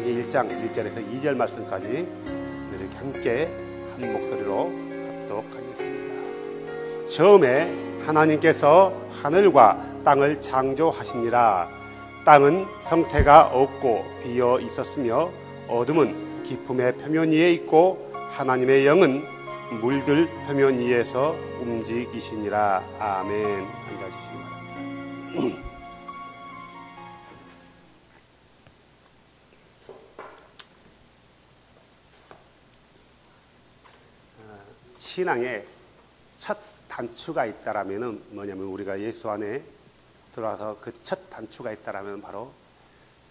신명기 1장 1절에서 2절 말씀까지 이렇게 함께 한 목소리로 합독 하겠습니다. 처음에 하나님께서 하늘과 땅을 창조하시니라. 땅은 형태가 없고 비어 있었으며 어둠은 깊음의 표면 위에 있고 하나님의 영은 물들 표면 위에서 움직이시니라. 아멘. 앉아주시기 바랍니다. 신앙에 첫 단추가 있다라면은 뭐냐면, 우리가 예수 안에 들어와서 그 첫 단추가 있다라면 바로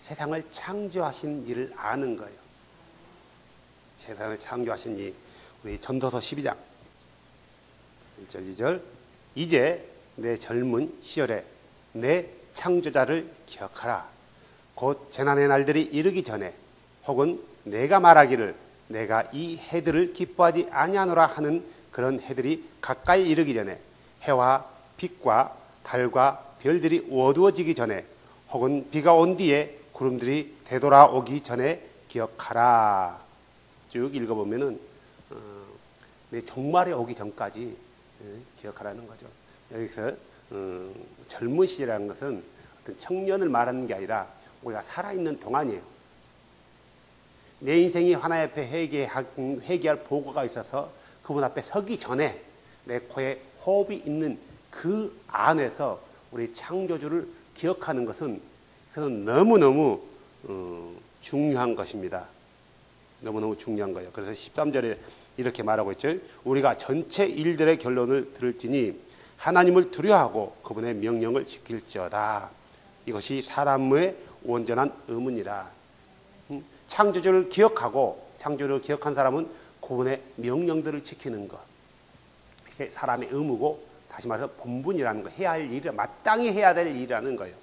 세상을 창조하신 이를 아는 거예요. 세상을 창조하신 이, 우리 전도서 12장 1절 2절. 이제 내 젊은 시절에 내 창조자를 기억하라. 곧 재난의 날들이 이르기 전에, 혹은 내가 말하기를 내가 이 해들을 기뻐하지 아니하노라 하는 그런 해들이 가까이 이르기 전에, 해와 빛과 달과 별들이 어두워지기 전에, 혹은 비가 온 뒤에 구름들이 되돌아오기 전에 기억하라. 쭉 읽어보면은 내 종말에 오기 전까지 기억하라는 거죠. 여기서 젊은 시절이라는 것은 어떤 청년을 말하는 게 아니라 우리가 살아있는 동안이에요. 내 인생이 하나님 앞에 회개할 보고가 있어서 그분 앞에 서기 전에 내 코에 호흡이 있는 그 안에서 우리 창조주를 기억하는 것은 그건 너무너무 중요한 것입니다. 너무너무 중요한 거예요. 그래서 13절에 이렇게 말하고 있죠. 우리가 전체 일들의 결론을 들을지니 하나님을 두려워하고 그분의 명령을 지킬지어다. 이것이 사람의 온전한 의문이라. 창조주를 기억하고, 창조주를 기억한 사람은 그분의 명령들을 지키는 것, 이게 사람의 의무고, 다시 말해서 본분이라는 거, 해야 할 일이, 마땅히 해야 될 일이라는 거예요.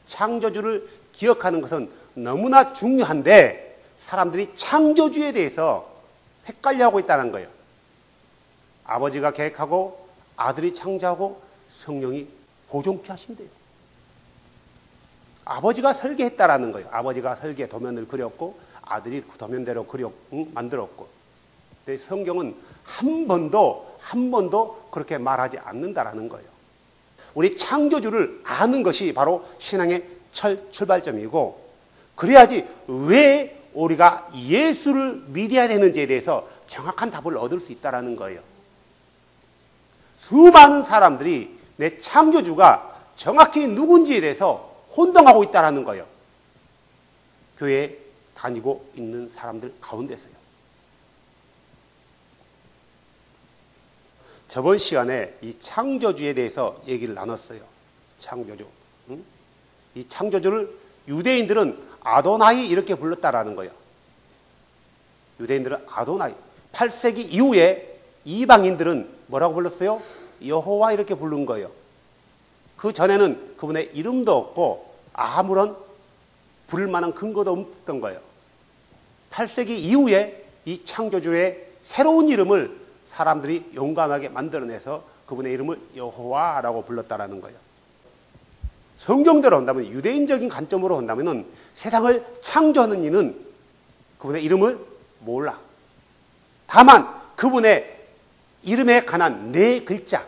창조주를 기억하는 것은 너무나 중요한데 사람들이 창조주에 대해서 헷갈려하고 있다는 거예요. 아버지가 계획하고 아들이 창조하고 성령이 보존케 하신대요. 아버지가 설계했다라는 거예요. 아버지가 설계 도면을 그렸고 아들이 그 도면대로 만들었고. 근데 성경은 한 번도 그렇게 말하지 않는다라는 거예요. 우리 창조주를 아는 것이 바로 신앙의 출발점이고, 그래야지 왜 우리가 예수를 믿어야 되는지에 대해서 정확한 답을 얻을 수 있다라는 거예요. 수많은 사람들이 내 창조주가 정확히 누군지에 대해서 혼동하고 있다라는 거예요. 교회에 다니고 있는 사람들 가운데서요. 저번 시간에 이 창조주에 대해서 얘기를 나눴어요. 창조주. 이 창조주를 유대인들은 아도나이 이렇게 불렀다라는 거예요. 유대인들은 아도나이. 8세기 이후에 이방인들은 뭐라고 불렀어요? 여호와 이렇게 부른 거예요. 그 전에는 그분의 이름도 없고 아무런 부를 만한 근거도 없던 거예요. 8세기 이후에 이 창조주의 새로운 이름을 사람들이 용감하게 만들어내서 그분의 이름을 여호와라고 불렀다라는 거예요. 성경대로 한다면, 유대인적인 관점으로 한다면 세상을 창조하는 이는 그분의 이름을 몰라. 다만 그분의 이름에 관한 네 글자만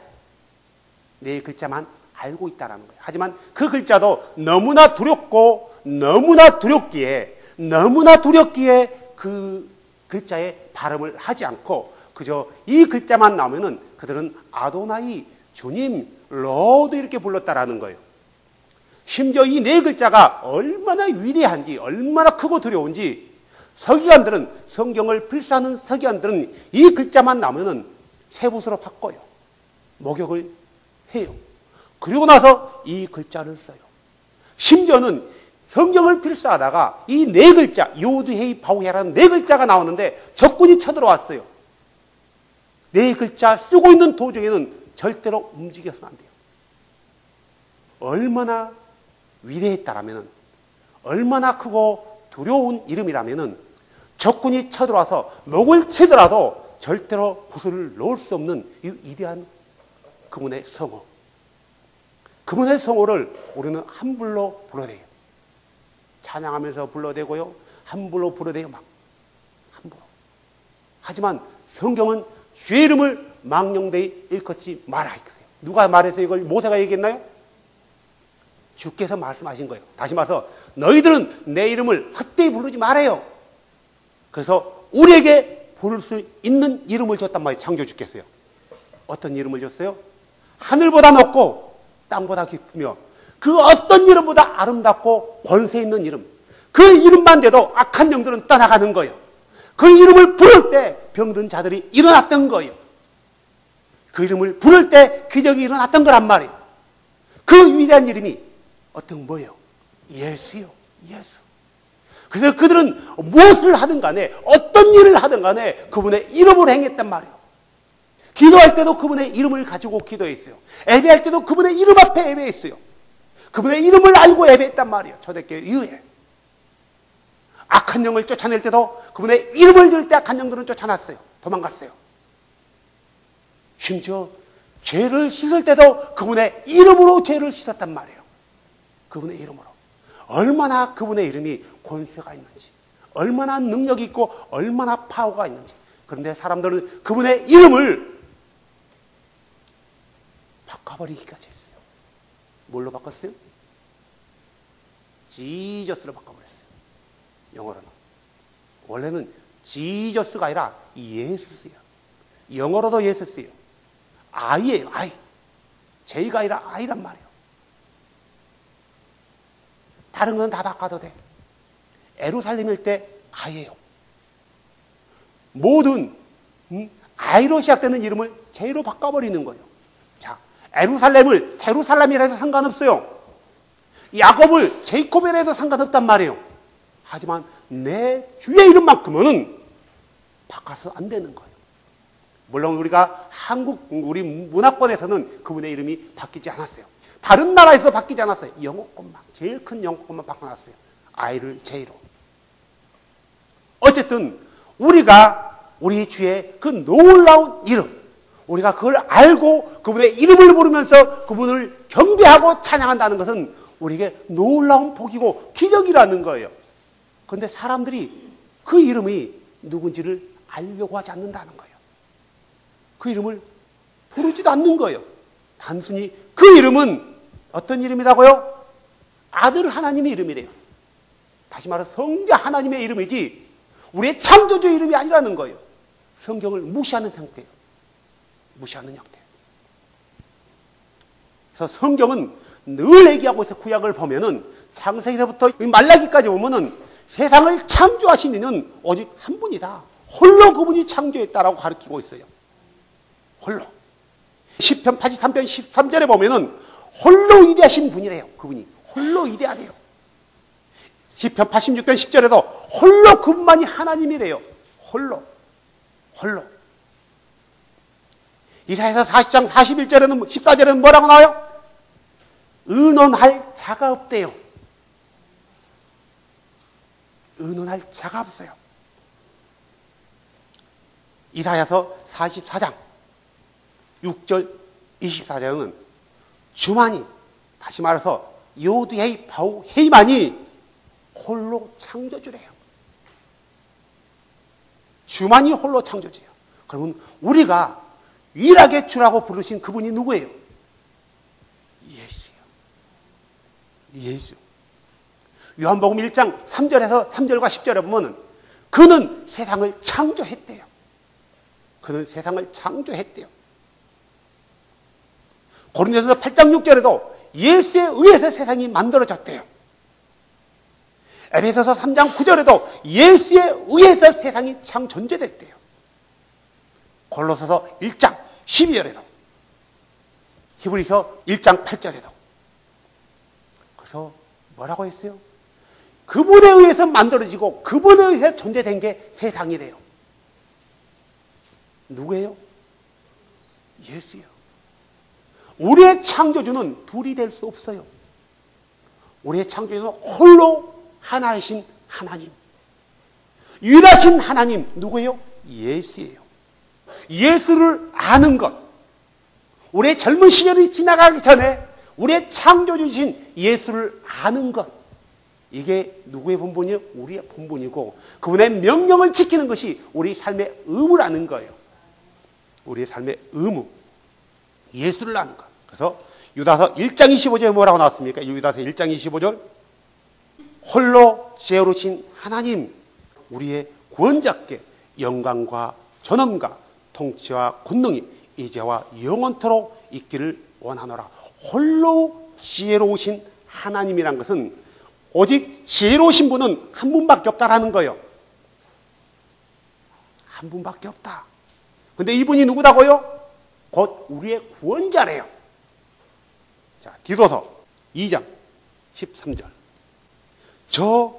알고 있다는 거예요. 하지만 그 글자도 너무나 두렵고 너무나 두렵기에 그 글자의 발음을 하지 않고 그저 이 글자만 나오면은 그들은 아도나이, 주님, 로드 이렇게 불렀다라는 거예요. 심지어 이 네 글자가 얼마나 위대한지, 얼마나 크고 두려운지 서기관들은, 성경을 필사하는 서기관들은 이 글자만 나오면은 세붓으로 바꿔요. 목욕을 해요. 그리고 나서 이 글자를 써요. 심지어는 성경을 필사하다가 이 네 글자, 요드헤이 바우헤라는 네 글자가 나오는데 적군이 쳐들어왔어요. 네 글자 쓰고 있는 도중에는 절대로 움직여서는 안 돼요. 얼마나 위대했다라면, 얼마나 크고 두려운 이름이라면 적군이 쳐들어와서 목을 치더라도 절대로 구슬을 놓을 수 없는 이 위대한 그분의 성호. 그분의 성호를 우리는 함불로 불러대요. 찬양하면서 불러대고요, 함부로 부르대요. 막 함부로. 하지만 성경은 주의 이름을 망령되이 일컫지 마라 했어요. 누가 말해서 이걸 모세가 얘기했나요? 주께서 말씀하신 거예요. 다시 말해서 너희들은 내 이름을 헛되이 부르지 말아요. 그래서 우리에게 부를 수 있는 이름을 줬단 말이에요. 창조주께서요. 어떤 이름을 줬어요? 하늘보다 높고 땅보다 깊으며 그 어떤 이름보다 아름답고 권세 있는 이름. 그 이름만 돼도 악한 영들은 떠나가는 거예요. 그 이름을 부를 때 병든 자들이 일어났던 거예요. 그 이름을 부를 때 기적이 일어났던 거란 말이에요. 그 위대한 이름이 어떤 뭐예요? 예수요. 예수. 그래서 그들은 무엇을 하든 간에 어떤 일을 하든 간에 그분의 이름으로 행했단 말이에요. 기도할 때도 그분의 이름을 가지고 기도했어요. 예배할 때도 그분의 이름 앞에 예배했어요. 그분의 이름을 알고 예배했단 말이에요. 초대교회 이후에. 악한 영을 쫓아낼 때도 그분의 이름을 들 때 악한 영들은 쫓아났어요. 도망갔어요. 심지어 죄를 씻을 때도 그분의 이름으로 죄를 씻었단 말이에요. 그분의 이름으로. 얼마나 그분의 이름이 권세가 있는지, 얼마나 능력이 있고 얼마나 파워가 있는지. 그런데 사람들은 그분의 이름을 바꿔버리기까지 했어요. 뭘로 바꿨어요? 지저스로 바꿔버렸어요. 영어로는. 원래는 지저스가 아니라 예수스예요. 영어로도 예수스예요. 아이예요. 아이. 제이가 아니라 아이란 말이에요. 다른 건 다 바꿔도 돼. 예루살렘일 때 아이예요. 모든 아이로 시작되는 이름을 제이로 바꿔버리는 거예요. 자, 예루살렘을 제루살렘이라 해서 상관없어요. 야곱을 제이콥이라 해도 상관없단 말이에요. 하지만 내 주의 이름만큼은 바꿔서 안 되는 거예요. 물론 우리가 한국 우리 문화권에서는 그분의 이름이 바뀌지 않았어요. 다른 나라에서 바뀌지 않았어요. 영어권만, 제일 큰 영어권만 바꿔놨어요. 아이를 제이로. 어쨌든 우리가 우리 주의 그 놀라운 이름, 우리가 그걸 알고 그분의 이름을 부르면서 그분을 경배하고 찬양한다는 것은 우리에게 놀라운 복이고 기적이라는 거예요. 그런데 사람들이 그 이름이 누군지를 알려고 하지 않는다는 거예요. 그 이름을 부르지도 않는 거예요. 단순히 그 이름은 어떤 이름이라고요? 아들 하나님의 이름이래요. 다시 말해서 성자 하나님의 이름이지 우리의 창조주 이름이 아니라는 거예요. 성경을 무시하는 형태예요. 무시하는 형태. 그래서 성경은 늘 얘기하고 있어요. 구약을 보면은 창세기서부터 말라기까지 보면은 세상을 창조하신 이는 오직 한 분이다. 홀로 그분이 창조했다라고 가르치고 있어요. 홀로. 시편 83편 13절에 보면은 홀로 위대하신 분이래요. 그분이 홀로 위대하대요. 시편 86편 10절에도 홀로 그분만이 하나님이래요. 홀로. 이사야서 40장 41절에는 14절에는 뭐라고 나와요? 의논할 자가 없대요. 의논할 자가 없어요. 이사야서 44장 6절 24절은 주만이, 다시 말해서 요드헤이 바우 헤이만이 홀로 창조주래요. 주만이 홀로 창조주예요. 그러면 우리가 유일하게 주라고 부르신 그분이 누구예요? 예수예요. 예수. 요한복음 1장 3절에서 3절과 10절에 보면 그는 세상을 창조했대요. 그는 세상을 창조했대요. 고린도전서 8장 6절에도 예수에 의해서 세상이 만들어졌대요. 에베소서 3장 9절에도 예수에 의해서 세상이 창존재됐대요. 골로새서 1장 12절에도 히브리서 1장 8절에도. 그래서 뭐라고 했어요? 그분에 의해서 만들어지고 그분에 의해서 존재된 게 세상이래요. 누구예요? 예수예요. 우리의 창조주는 둘이 될 수 없어요. 우리의 창조주는 홀로 하나이신 하나님. 유일하신 하나님 누구예요? 예수예요. 예수를 아는 것. 우리의 젊은 시절이 지나가기 전에 우리의 창조주신 예수를 아는 것. 이게 누구의 본분이요? 우리의 본분이고 그분의 명령을 지키는 것이 우리 삶의 의무라는 거예요. 우리의 삶의 의무. 예수를 아는 것. 그래서 유다서 1장 25절에 뭐라고 나왔습니까? 유다서 1장 25절. 홀로 지혜로우신 하나님, 우리의 구원자께 영광과 전엄과 통치와 권능이 이제와 영원토록 있기를 원하노라. 홀로 지혜로우신 하나님이란 것은 오직 지혜로우신 분은 한 분밖에 없다라는 거예요. 한 분밖에 없다. 근데 이분이 누구다고요? 곧 우리의 구원자래요. 자, 디도서 2장 13절. 저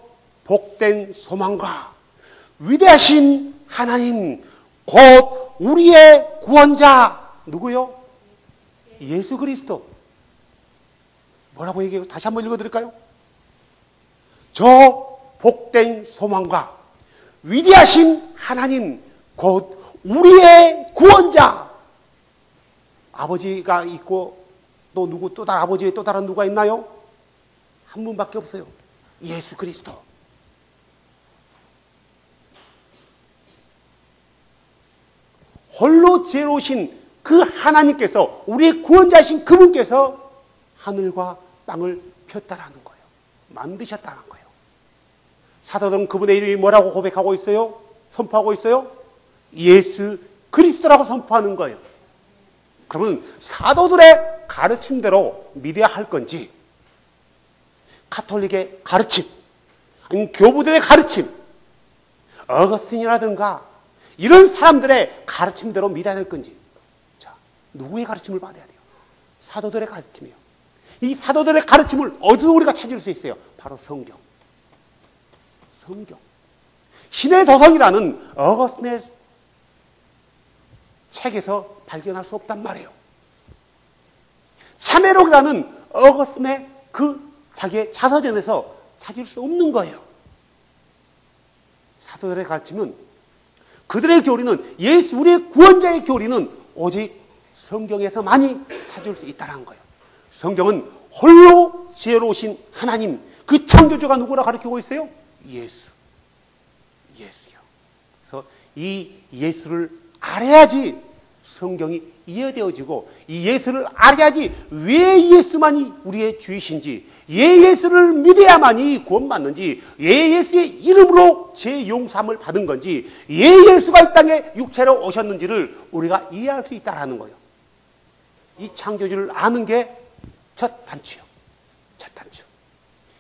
복된 소망과 위대하신 하나님 곧 우리의 구원자 누구요? 예수 그리스도. 뭐라고 얘기해요? 다시 한번 읽어드릴까요? 저 복된 소망과 위대하신 하나님 곧 우리의 구원자. 아버지가 있고 또 누구 또 다른 아버지의 또 다른 누가 있나요? 한 분밖에 없어요. 예수 그리스도. 홀로 지혜로우신 그 하나님께서 우리의 구원자이신 그분께서 하늘과 땅을 폈다라는 거예요. 만드셨다는 거예요. 사도들은 그분의 이름이 뭐라고 고백하고 있어요? 선포하고 있어요? 예수 그리스도라고 선포하는 거예요. 그러면 사도들의 가르침대로 믿어야 할 건지 가톨릭의 가르침, 아니면 교부들의 가르침, 어거스틴이라든가 이런 사람들의 가르침대로 믿어야 될 건지, 자, 누구의 가르침을 받아야 돼요? 사도들의 가르침이에요. 이 사도들의 가르침을 어디서 우리가 찾을 수 있어요? 바로 성경. 성경. 신의 도성이라는 어거스틴의 책에서 발견할 수 없단 말이에요. 참회록이라는 어거스틴의 그 자기의 자서전에서 찾을 수 없는 거예요. 사도들의 가르침은, 그들의 교리는, 예수 우리의 구원자의 교리는 오직 성경에서만이 찾을 수 있다는 거예요. 성경은 홀로 지혜로우신 하나님, 그 창조주가 누구라 가르치고 있어요? 예수. 예수요. 그래서 이 예수를 알아야지 성경이 이해되어지고, 이 예수를 알아야지 왜 예수만이 우리의 주이신지, 왜 예수를 믿어야만이 구원받는지, 왜 예수의 이름으로 제 용서함을 받은 건지, 왜 예수가 이 땅에 육체로 오셨는지를 우리가 이해할 수 있다는 거예요. 이 창조주를 아는 게 첫 단추요. 첫 단추.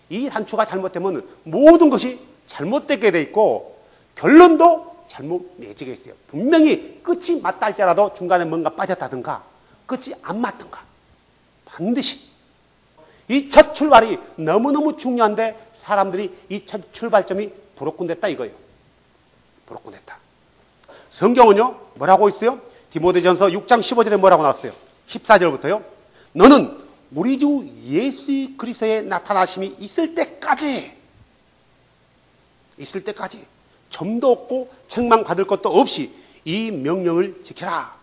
이 단추가 잘못되면 모든 것이 잘못되게 돼 있고 결론도 잘못 맺게 있어요. 분명히 끝이 맞다 할지라도 중간에 뭔가 빠졌다든가 끝이 안 맞든가 반드시 이 첫 출발이 너무너무 중요한데 사람들이 이 첫 출발점이 부록군됐다 이거예요. 부록군됐다. 성경은요 뭐라고 있어요? 디모데전서 6장 15절에 뭐라고 나왔어요? 14절부터요. 너는 우리 주 예수 그리스도의 나타나심이 있을 때까지 점도 없고 책망받을 것도 없이 이 명령을 지켜라.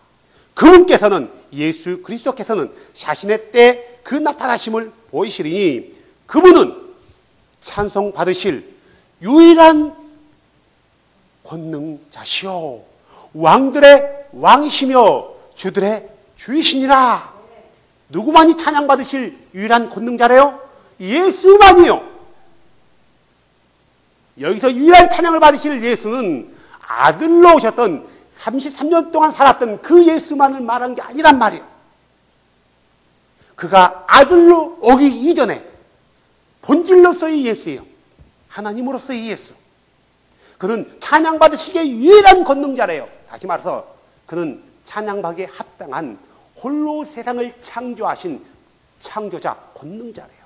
그분께서는, 예수 그리스도께서는 자신의 때 그 나타나심을 보이시리니 그분은 찬송받으실 유일한 권능자시오 왕들의 왕이시며 주들의 주이시니라. 누구만이 찬양받으실 유일한 권능자래요? 예수만이요. 여기서 유일한 찬양을 받으실 예수는 아들로 오셨던 33년 동안 살았던 그 예수만을 말한 게 아니란 말이에요. 그가 아들로 오기 이전에 본질로서의 예수예요. 하나님으로서의 예수. 그는 찬양받으시기에 유일한 권능자래요. 다시 말해서 그는 찬양받기에 합당한 홀로 세상을 창조하신 창조자, 권능자래요.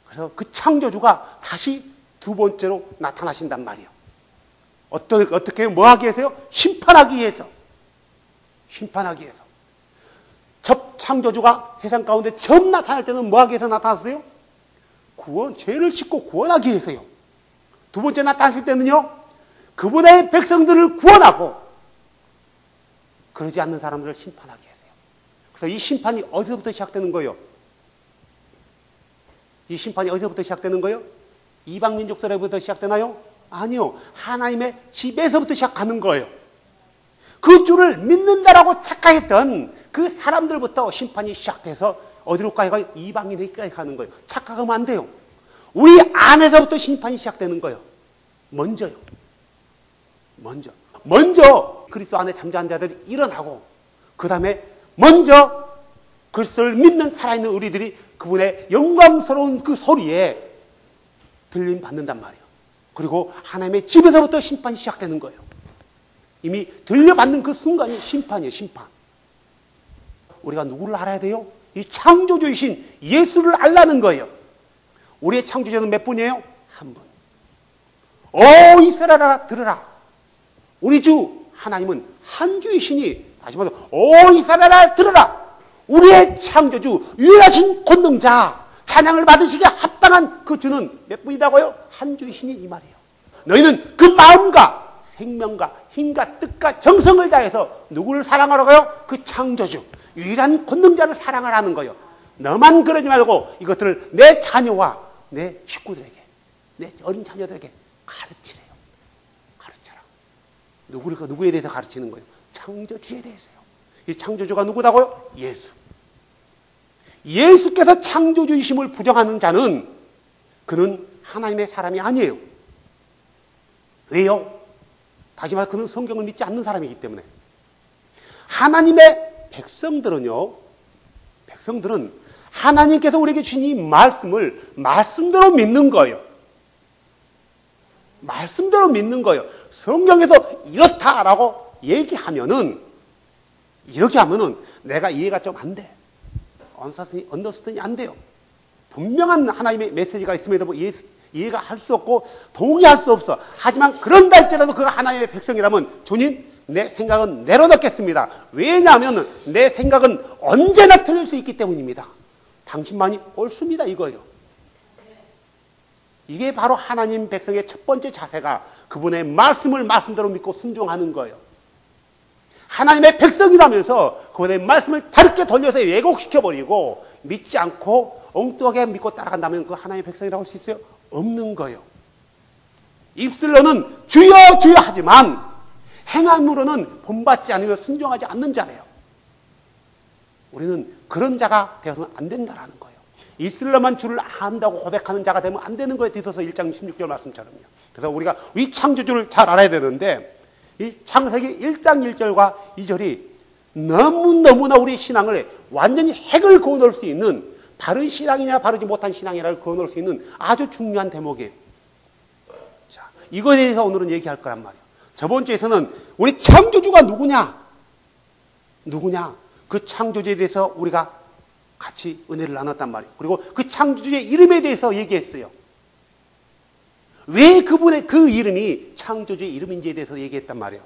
그래서 그 창조주가 다시 두 번째로 나타나신단 말이에요. 어떻게 뭐 하기 위해서요? 심판하기 위해서. 심판하기 위해서. 첫 창조주가 세상 가운데 처음 나타날 때는 뭐 하기 위해서 나타났어요? 죄를 씻고 구원하기 위해서요. 두 번째 나타났을 때는요, 그분의 백성들을 구원하고 그러지 않는 사람들을 심판하기 위해서요. 그래서 이 심판이 어디서부터 시작되는 거예요? 이 심판이 어디서부터 시작되는 거예요? 이방 민족들에부터 시작되나요? 아니요. 하나님의 집에서부터 시작하는 거예요. 그 주를 믿는다라고 착각했던 그 사람들부터 심판이 시작돼서 어디로까지 가요? 이방인에게까지 가는 거예요. 착각하면 안 돼요. 우리 안에서부터 심판이 시작되는 거예요. 먼저 그리스도 안에 잠자는 자들이 일어나고, 그 다음에 먼저 그리스도를 믿는 살아있는 우리들이 그분의 영광스러운 그 소리에 들림 받는단 말이에요. 그리고 하나님의 집에서부터 심판이 시작되는 거예요. 이미 들려받는 그 순간이 심판이에요. 심판. 우리가 누구를 알아야 돼요? 이 창조주이신 예수를 알라는 거예요. 우리의 창조주는 몇 분이에요? 한 분. 오 이스라엘아 들으라. 우리 주 하나님은 한 주이시니, 다시 말해서 오 이스라엘아 들으라. 우리의 창조주 유일하신 권능자, 찬양을 받으시기에 합당한 그 주는 몇 분이라고요? 한 주이시니 이 말이에요. 너희는 그 마음과 생명과 힘과 뜻과 정성을 다해서 누구를 사랑하라고요? 그 창조주 유일한 권능자를 사랑하라는 거예요. 너만 그러지 말고 이것들을 내 자녀와 내 식구들에게, 내 어린 자녀들에게 가르치래요. 가르쳐라. 누구에 대해서 가르치는 거예요? 창조주에 대해서요. 이 창조주가 누구다고요? 예수. 예수께서 창조주이심을 부정하는 자는 그는 하나님의 사람이 아니에요. 왜요? 다시 말해 그는 성경을 믿지 않는 사람이기 때문에. 하나님의 백성들은 하나님께서 우리에게 주신 이 말씀을 말씀대로 믿는 거예요. 말씀대로 믿는 거예요. 성경에서 이렇다라고 얘기하면은, 이렇게 하면은 내가 이해가 좀 안 돼. 언더스탠이 안 돼요. 분명한 하나님의 메시지가 있음에도 이해가 할 수 없고 동의할 수 없어. 하지만 그런다 할지라도 그가 하나님의 백성이라면, 주님 내 생각은 내려놓겠습니다. 왜냐하면 내 생각은 언제나 틀릴 수 있기 때문입니다. 당신만이 옳습니다 이거예요. 이게 바로 하나님 백성의 첫 번째 자세가 그분의 말씀을 말씀대로 믿고 순종하는 거예요. 하나님의 백성이라면서 그분의 말씀을 다르게 돌려서 왜곡시켜버리고 믿지 않고 엉뚱하게 믿고 따라간다면 그 하나님의 백성이라고 할 수 있어요? 없는 거예요. 입술로는 주여 주여 하지만 행함으로는 본받지 않으며 순종하지 않는 자래요. 우리는 그런 자가 되어서는 안 된다라는 거예요. 입술로만 주를 안다고 고백하는 자가 되면 안 되는 거예요. 디도서 1장 16절 말씀처럼요. 그래서 우리가 이 창조주를 잘 알아야 되는데, 이 창세기 1장 1절과 2절이 너무너무나 우리 신앙을 완전히 핵을 그어놓을 수 있는, 바른 신앙이냐 바르지 못한 신앙이냐를 그어놓을 수 있는 아주 중요한 대목이에요. 자, 이거에 대해서 오늘은 얘기할 거란 말이에요. 저번 주에서는 우리 창조주가 누구냐? 그 창조주에 대해서 우리가 같이 은혜를 나눴단 말이에요. 그리고 그 창조주의 이름에 대해서 얘기했어요. 왜 그분의 그 이름이 창조주의 이름인지에 대해서 얘기했단 말이에요.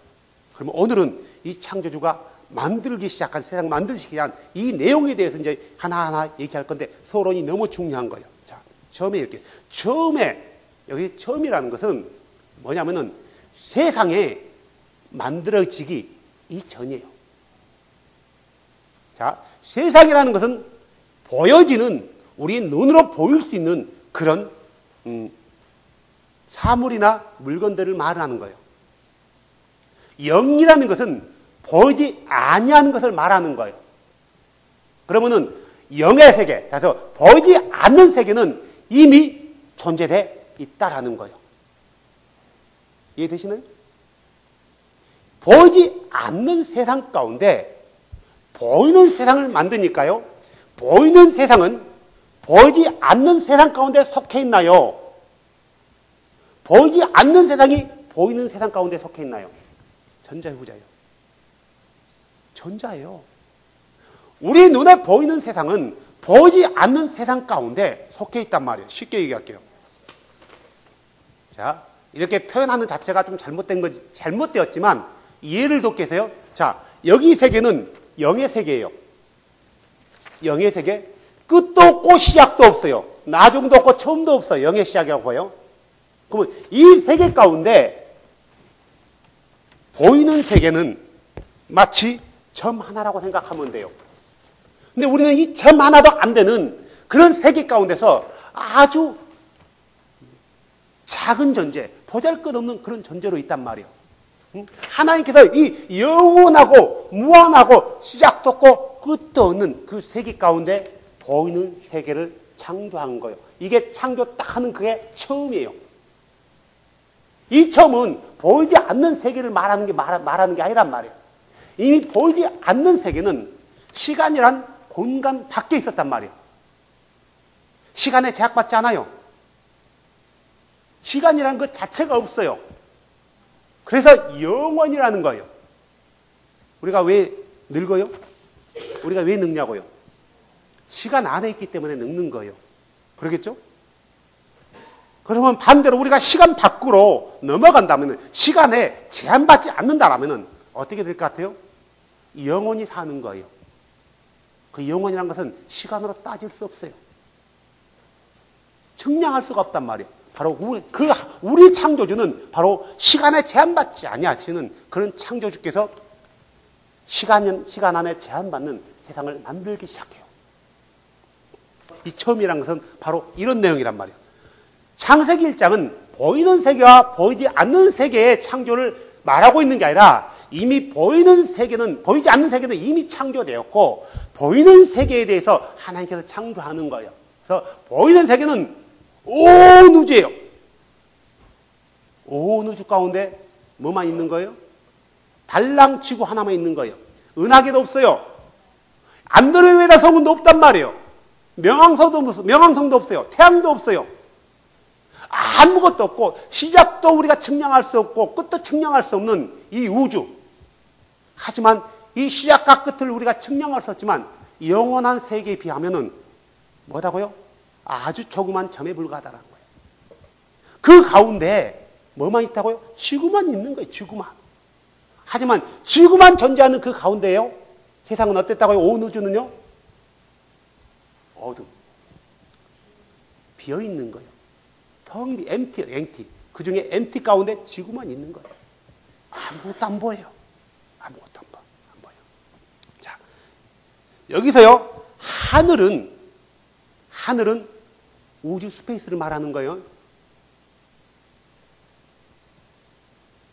그러면 오늘은 이 창조주가 만들기 시작한, 세상 만들기 시작한 이 내용에 대해서 이제 하나하나 얘기할 건데, 서론이 너무 중요한 거예요. 자, 여기 처음이라는 것은 뭐냐면은 세상에 만들어지기 이전이에요. 자, 세상이라는 것은 보여지는, 우리 눈으로 보일 수 있는 그런 사물이나 물건들을 말하는 거예요. 영이라는 것은 보이지 아니하는 것을 말하는 거예요. 그러면은 영의 세계, 그래서 보이지 않는 세계는 이미 존재돼 있다라는 거예요. 이해되시나요? 보이지 않는 세상 가운데 보이는 세상을 만드니까요. 보이는 세상은 보이지 않는 세상 가운데 속해 있나요? 보이지 않는 세상이 보이는 세상 가운데 속해 있나요? 전자예요, 후자예요? 전자예요. 우리 눈에 보이는 세상은 보이지 않는 세상 가운데 속해 있단 말이에요. 쉽게 얘기할게요. 자, 이렇게 표현하는 자체가 좀 잘못되었지만 이해를 돕기 위해서요. 자, 여기 세계는 영의 세계예요. 영의 세계. 끝도 없고 시작도 없어요. 나중도 없고 처음도 없어요. 영의 시작이라고 봐요. 그러면 이 세계 가운데 보이는 세계는 마치 점 하나라고 생각하면 돼요. 근데 우리는 이 점 하나도 안 되는 그런 세계 가운데서 아주 작은 존재, 보잘것없는 그런 존재로 있단 말이에요. 하나님께서 이 영원하고 무한하고 시작도 없고 끝도 없는 그 세계 가운데 보이는 세계를 창조한 거예요. 이게 창조 딱 하는 그게 처음이에요. 이 처음은 보이지 않는 세계를 말하는 게 아니란 말이에요. 이미 보이지 않는 세계는 시간이란 공간 밖에 있었단 말이에요. 시간에 제약받지 않아요. 시간이란 것 자체가 없어요. 그래서 영원이라는 거예요. 우리가 왜 늙어요? 우리가 왜 늙냐고요? 시간 안에 있기 때문에 늙는 거예요. 그러겠죠? 그러면 반대로 우리가 시간 밖으로 넘어간다면, 시간에 제한받지 않는다면 어떻게 될 것 같아요? 영원히 사는 거예요. 그 영원이라는 것은 시간으로 따질 수 없어요. 측량할 수가 없단 말이에요. 바로 우리 창조주는 바로 시간에 제한받지 아니하시는 그런 창조주께서 시간 안에 제한받는 세상을 만들기 시작해요. 이 처음이라는 것은 바로 이런 내용이란 말이에요. 창세기 1장은 보이는 세계와 보이지 않는 세계의 창조를 말하고 있는 게 아니라, 이미 보이는 세계는, 보이지 않는 세계는 이미 창조되었고 보이는 세계에 대해서 하나님께서 창조하는 거예요. 그래서 보이는 세계는 온 우주예요. 온 우주 가운데 뭐만 있는 거예요? 달랑 지구 하나만 있는 거예요. 은하계도 없어요. 안드로메다 성운도 없단 말이에요. 명왕성도 없어요. 태양도 없어요. 아무것도 없고 시작도 우리가 측량할 수 없고 끝도 측량할 수 없는 이 우주. 하지만 이 시작과 끝을 우리가 측량할 수 없지만 영원한 세계에 비하면은 뭐라고요? 아주 조그만 점에 불과하다는 거예요. 그 가운데 뭐만 있다고요? 지구만 있는 거예요. 지구만. 하지만 지구만 존재하는 그 가운데에요, 세상은 어땠다고요? 온 우주는요? 어둠. 비어있는 거예요. 텅 비, empty. 그 중에 empty 가운데 지구만 있는 거예요. 아무것도 안 보여요. 아무것도 안 보여요. 자, 여기서요, 하늘은 우주 스페이스를 말하는 거예요.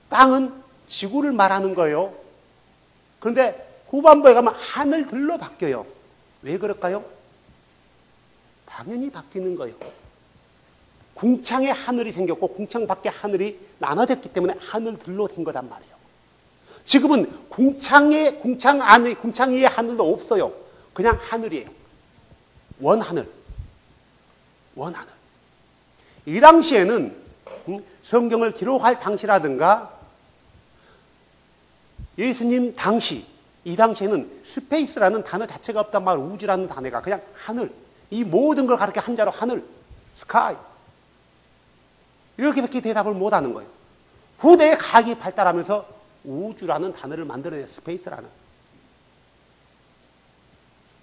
땅은 지구를 말하는 거예요. 그런데 후반부에 가면 하늘들로 바뀌어요. 왜 그럴까요? 당연히 바뀌는 거예요. 궁창에 하늘이 생겼고 궁창 밖에 하늘이 나눠졌기 때문에 하늘들로 된 거단 말이에요. 지금은 궁창 위에 하늘도 없어요. 그냥 하늘이에요. 원하늘. 이 당시에는 성경을 기록할 당시라든가 예수님 당시, 이 당시에는 스페이스라는 단어 자체가 없단 말이에요. 우주라는 단어가 그냥 하늘. 이 모든 걸 가르쳐 한자로 하늘, 스카이. 이렇게밖에 대답을 못하는 거예요. 후대에 과학이 발달하면서 우주라는 단어를 만들어낸 스페이스라는.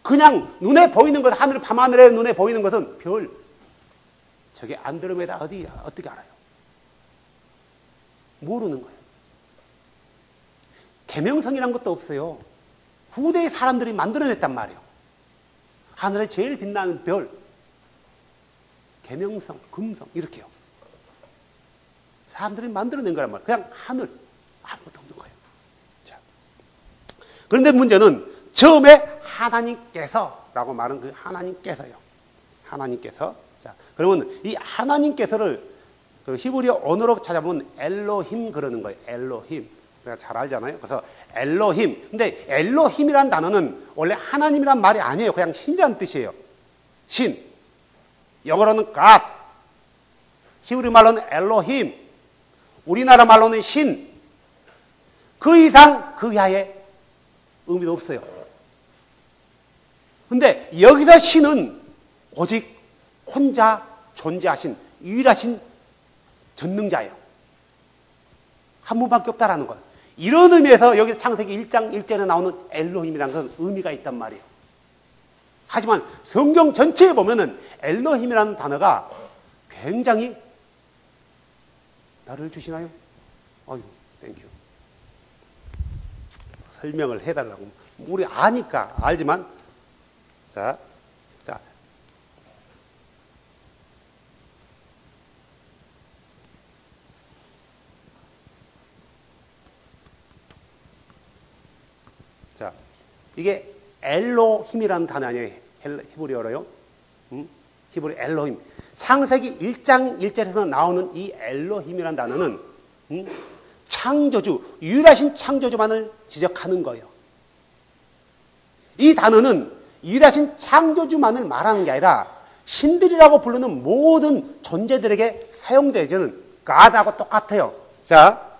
그냥 눈에 보이는 것, 하늘, 밤하늘에 눈에 보이는 것은 별. 저게 안드로메다 어디야? 어떻게 알아요? 모르는 거예요. 계명성이란 것도 없어요. 후대의 사람들이 만들어냈단 말이에요. 하늘에 제일 빛나는 별, 계명성, 금성, 이렇게요. 사람들이 만들어낸 거란 말이에요. 그냥 하늘, 아무것도 없는 거예요. 자. 그런데 문제는 처음에 하나님께서라고 말한 그 하나님께서요. 하나님께서. 자, 그러면 이 하나님께서를 그 히브리어 언어로 찾아보면 엘로힘 그러는 거예요. 엘로힘. 우리가 잘 알잖아요. 그래서 엘로힘. 근데 엘로힘이란 단어는 원래 하나님이란 말이 아니에요. 그냥 신이라는 뜻이에요. 신. 영어로는 God. 히브리 말로는 엘로힘. 우리나라 말로는 신. 그 이상 그 이하의 의미도 없어요. 근데 여기서 신은 오직 혼자 존재하신 유일하신 전능자예요. 한 분밖에 없다라는 거예요. 이런 의미에서 여기 창세기 1장 1절에 나오는 엘로힘이라는 것은 의미가 있단 말이에요. 하지만 성경 전체에 보면은 엘로힘이라는 단어가 굉장히 나를 주시나요? 어휴, 땡큐. 설명을 해달라고. 우리 아니까 알지만 자, 자, 이게 엘로힘이라는 단어 아니에요? 히브리어로요? 히브리 엘로힘. 창세기 1장 1절에서 나오는 이 엘로힘이라는 단어는 창조주, 유일하신 창조주만을 지적하는 거예요. 이 단어는 유일하신 창조주만을 말하는 게 아니라 신들이라고 부르는 모든 존재들에게 사용되어지는 God하고 똑같아요. 자,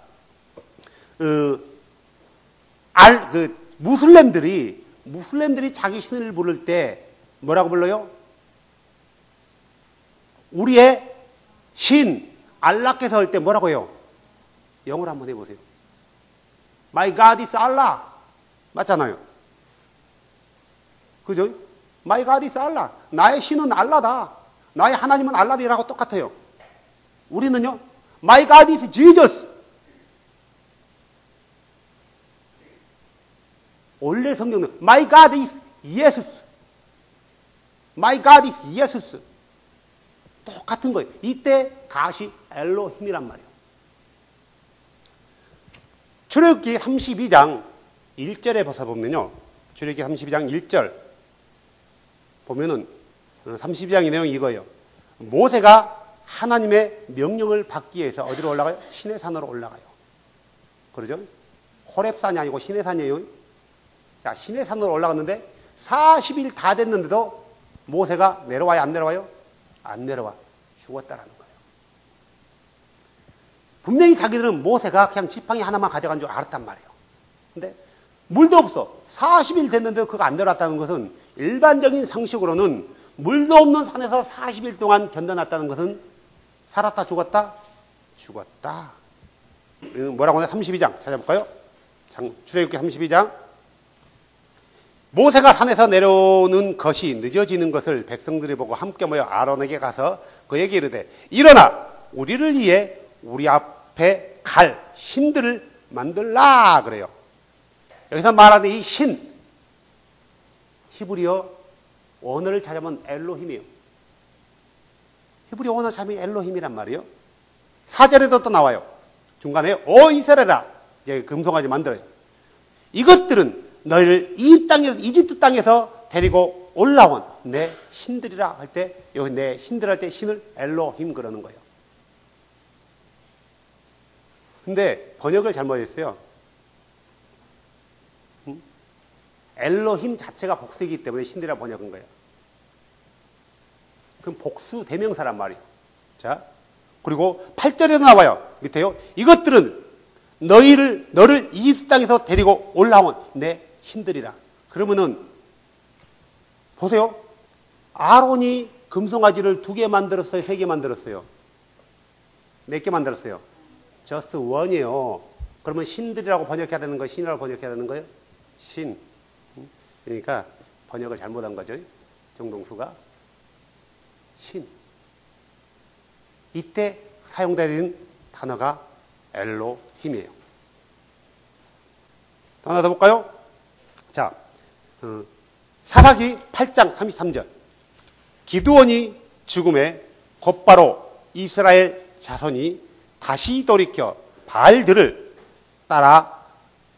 무슬림들이 자기 신을 부를 때 뭐라고 불러요? 우리의 신, 알라께서 할 때 뭐라고 해요? 영어로 한번 해보세요. My God is Allah. 맞잖아요. 그죠? My God is Allah. 나의 신은 알라다. 나의 하나님은 알라디라고 똑같아요. 우리는요, My God is Jesus. 원래 성경은 My God is Jesus. My God is Jesus. 똑같은 거예요. 이때 가시 엘로힘이란 말이에요. 출애굽기 32장 1절에 보면요. 출애굽기 32장 1절 보면은 32장의 내용이 이거예요. 모세가 하나님의 명령을 받기 위해서 어디로 올라가요? 시내산으로 올라가요. 그러죠? 호렙산이 아니고 시내산이에요. 자, 시내산으로 올라갔는데 40일 다 됐는데도 모세가 내려와요? 안 내려와요? 안 내려와. 죽었다라는 거예요. 분명히 자기들은 모세가 그냥 지팡이 하나만 가져간 줄 알았단 말이에요. 근데 물도 없어. 40일 됐는데도 그거 안 내려왔다는 것은 일반적인 상식으로는 물도 없는 산에서 40일 동안 견뎌놨다는 것은 살았다 죽었다? 죽었다. 뭐라고 하냐? 32장 찾아볼까요? 출애굽기 32장. 모세가 산에서 내려오는 것이 늦어지는 것을 백성들이 보고 함께 모여 아론에게 가서 그에게 이르되 일어나 우리를 위해 우리 앞에 갈 신들을 만들라 그래요. 여기서 말하는 이 신, 히브리어 원어를 찾아보면 엘로힘이에요. 히브리어 원어 찾으면 엘로힘이란 말이에요. 4절에도 또 나와요. 중간에 오 이스라엘아, 이제 금송아지 만들어요. 이것들은 너희를 이집트 땅에서 데리고 올라온 내 신들이라 할 때, 여기 내 신들 할 때 신을 엘로힘 그러는 거예요. 근데 번역을 잘못했어요. 엘로힘 자체가 복수이기 때문에 신들이라 번역한 거예요. 그럼 복수 대명사란 말이에요. 자, 그리고 8절에도 나와요. 밑에요. 이것들은 너를 이집트 땅에서 데리고 올라온 내 신들이라. 그러면은 보세요. 아론이 금송아지를 2개 만들었어요? 3개 만들었어요? 몇 개 만들었어요? just one이에요. 그러면 신들이라고 번역해야 되는 거예요? 신이라고 번역해야 되는 거예요? 신. 그러니까 번역을 잘못한 거죠. 정동수가. 신. 이때 사용되는 단어가 엘로힘이에요. 또 하나 더 볼까요? 자, 사사기 8장 33절. 기드온이 죽음에 곧바로 이스라엘 자손이 다시 돌이켜 바알들을 따라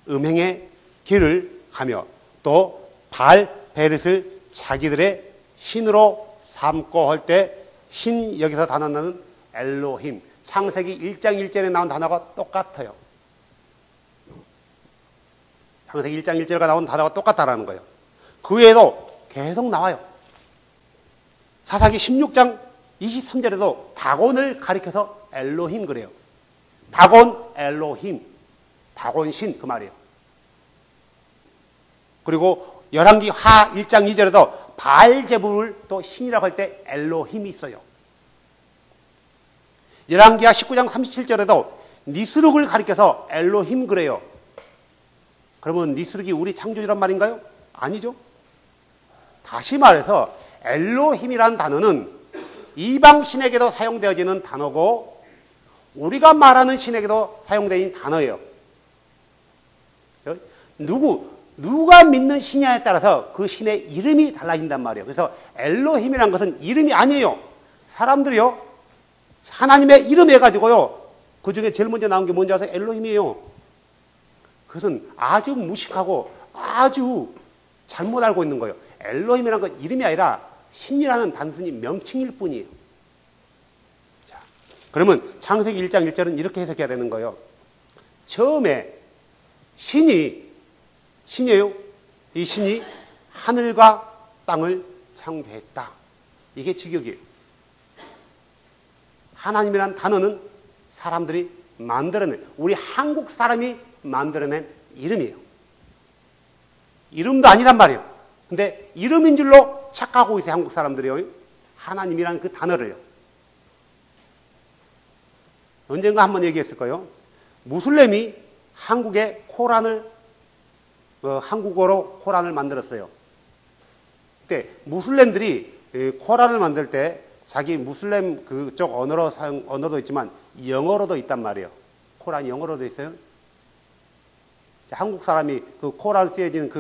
음행의 길을 가며 또 바알 베렛을 자기들의 신으로 삼고 할 때 신 여기서 단어는 엘로힘. 창세기 1장 1절에 나온 단어가 똑같아요. 창세기 1장 1절과 나온 단어가 똑같다라는 거예요. 그 외에도 계속 나와요. 사사기 16장 23절에도 다곤을 가리켜서 엘로힘 그래요. 다곤, 엘로힘. 다곤신 그 말이에요. 그리고 열왕기 하 1장 2절에도 바알제불을 또 신이라고 할 때 엘로힘이 있어요. 열왕기하 19장 37절에도 니스룩을 가리켜서 엘로힘 그래요. 그러면 니스룩이 우리 창조주란 말인가요? 아니죠. 다시 말해서 엘로힘이라는 단어는 이방 신에게도 사용되어지는 단어고 우리가 말하는 신에게도 사용되는 단어예요. 누가 믿는 신냐에 따라서 그 신의 이름이 달라진단 말이에요. 그래서 엘로힘이라는 것은 이름이 아니에요. 사람들이요, 하나님의 이름 해가지고요, 그 중에 제일 먼저 나온 게 뭔지 아세요? 엘로힘이에요. 그것은 아주 무식하고 아주 잘못 알고 있는 거예요. 엘로힘이라는 건 이름이 아니라 신이라는 단순히 명칭일 뿐이에요. 자, 그러면 창세기 1장 1절은 이렇게 해석해야 되는 거예요. 처음에 신이에요. 이 신이 하늘과 땅을 창조했다. 이게 직역이에요. 하나님이란 단어는 사람들이 만들어낸, 우리 한국 사람이 만들어낸 이름이에요. 이름도 아니란 말이에요. 근데 이름인 줄로 착각하고 있어요, 한국 사람들이요. 하나님이라는 그 단어를요. 언젠가 한번 얘기했을 거예요. 무슬림이 한국에 코란을, 한국어로 코란을 만들었어요. 그때 무슬림들이 코란을 만들 때 자기 무슬림 그쪽 언어도 있지만 영어로도 있단 말이에요. 코란이 영어로도 있어요. 한국 사람이 그 코란 쓰여진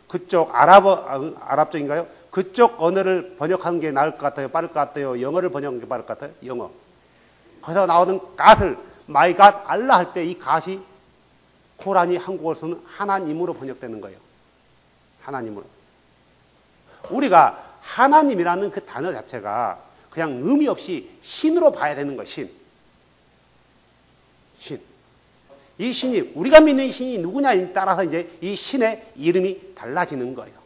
그쪽 아랍 쪽인가요? 그쪽 언어를 번역하는 게 나을 것 같아요? 빠를 것 같아요? 영어를 번역하는 게 빠를 것 같아요? 영어. 거기서 나오는 갓을 마이 갓 알라 할 때 이 갓이 코란이 한국어로서는 하나님으로 번역되는 거예요. 하나님으로. 우리가 하나님이라는 그 단어 자체가 그냥 의미 없이 신으로 봐야 되는 거예요. 신. 이 신이, 우리가 믿는 신이 누구냐에 따라서 이제 이 신의 이름이 달라지는 거예요.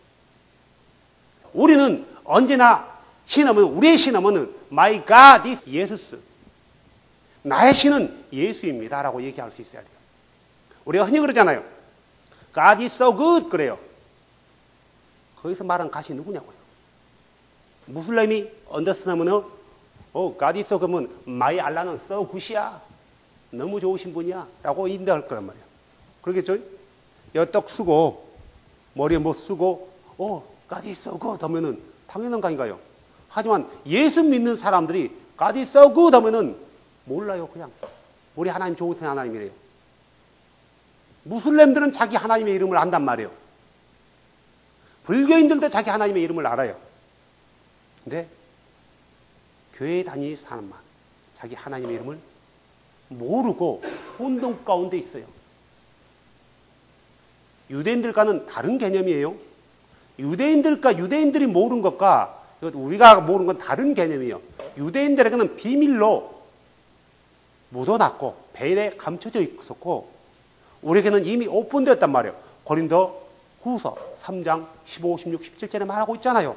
우리는 언제나 신하면, 우리의 신하면은 My God is 예수스. 나의 신은 예수입니다. 라고 얘기할 수 있어야 돼요. 우리가 흔히 그러잖아요. God is so good. 그래요. 거기서 말한 God이 누구냐고요. 무슬림이 언더스나면은, God is so 그러면 My Allah는 so good이야. 너무 좋으신 분이야. 라고 인정할 거란 말이에요. 그러겠죠? 엿떡 쓰고, 머리에 뭐 쓰고, God is so good 하면은 당연한 거 아닌가요? 하지만 예수 믿는 사람들이 God is so good 하면은 몰라요, 그냥. 우리 하나님 좋으신 하나님이래요. 무슬림들은 자기 하나님의 이름을 안단 말이에요. 불교인들도 자기 하나님의 이름을 알아요. 근데 교회에 다니는 사람만 자기 하나님의 이름을 모르고 혼돈 가운데 있어요. 유대인들과는 다른 개념이에요. 유대인들이 모르는 것과 우리가 모르는 건 다른 개념이에요. 유대인들에게는 비밀로 묻어놨고 베일에 감춰져 있었고 우리에게는 이미 오픈되었단 말이에요. 고린도 후서 3장 15, 16, 17절에 말하고 있잖아요.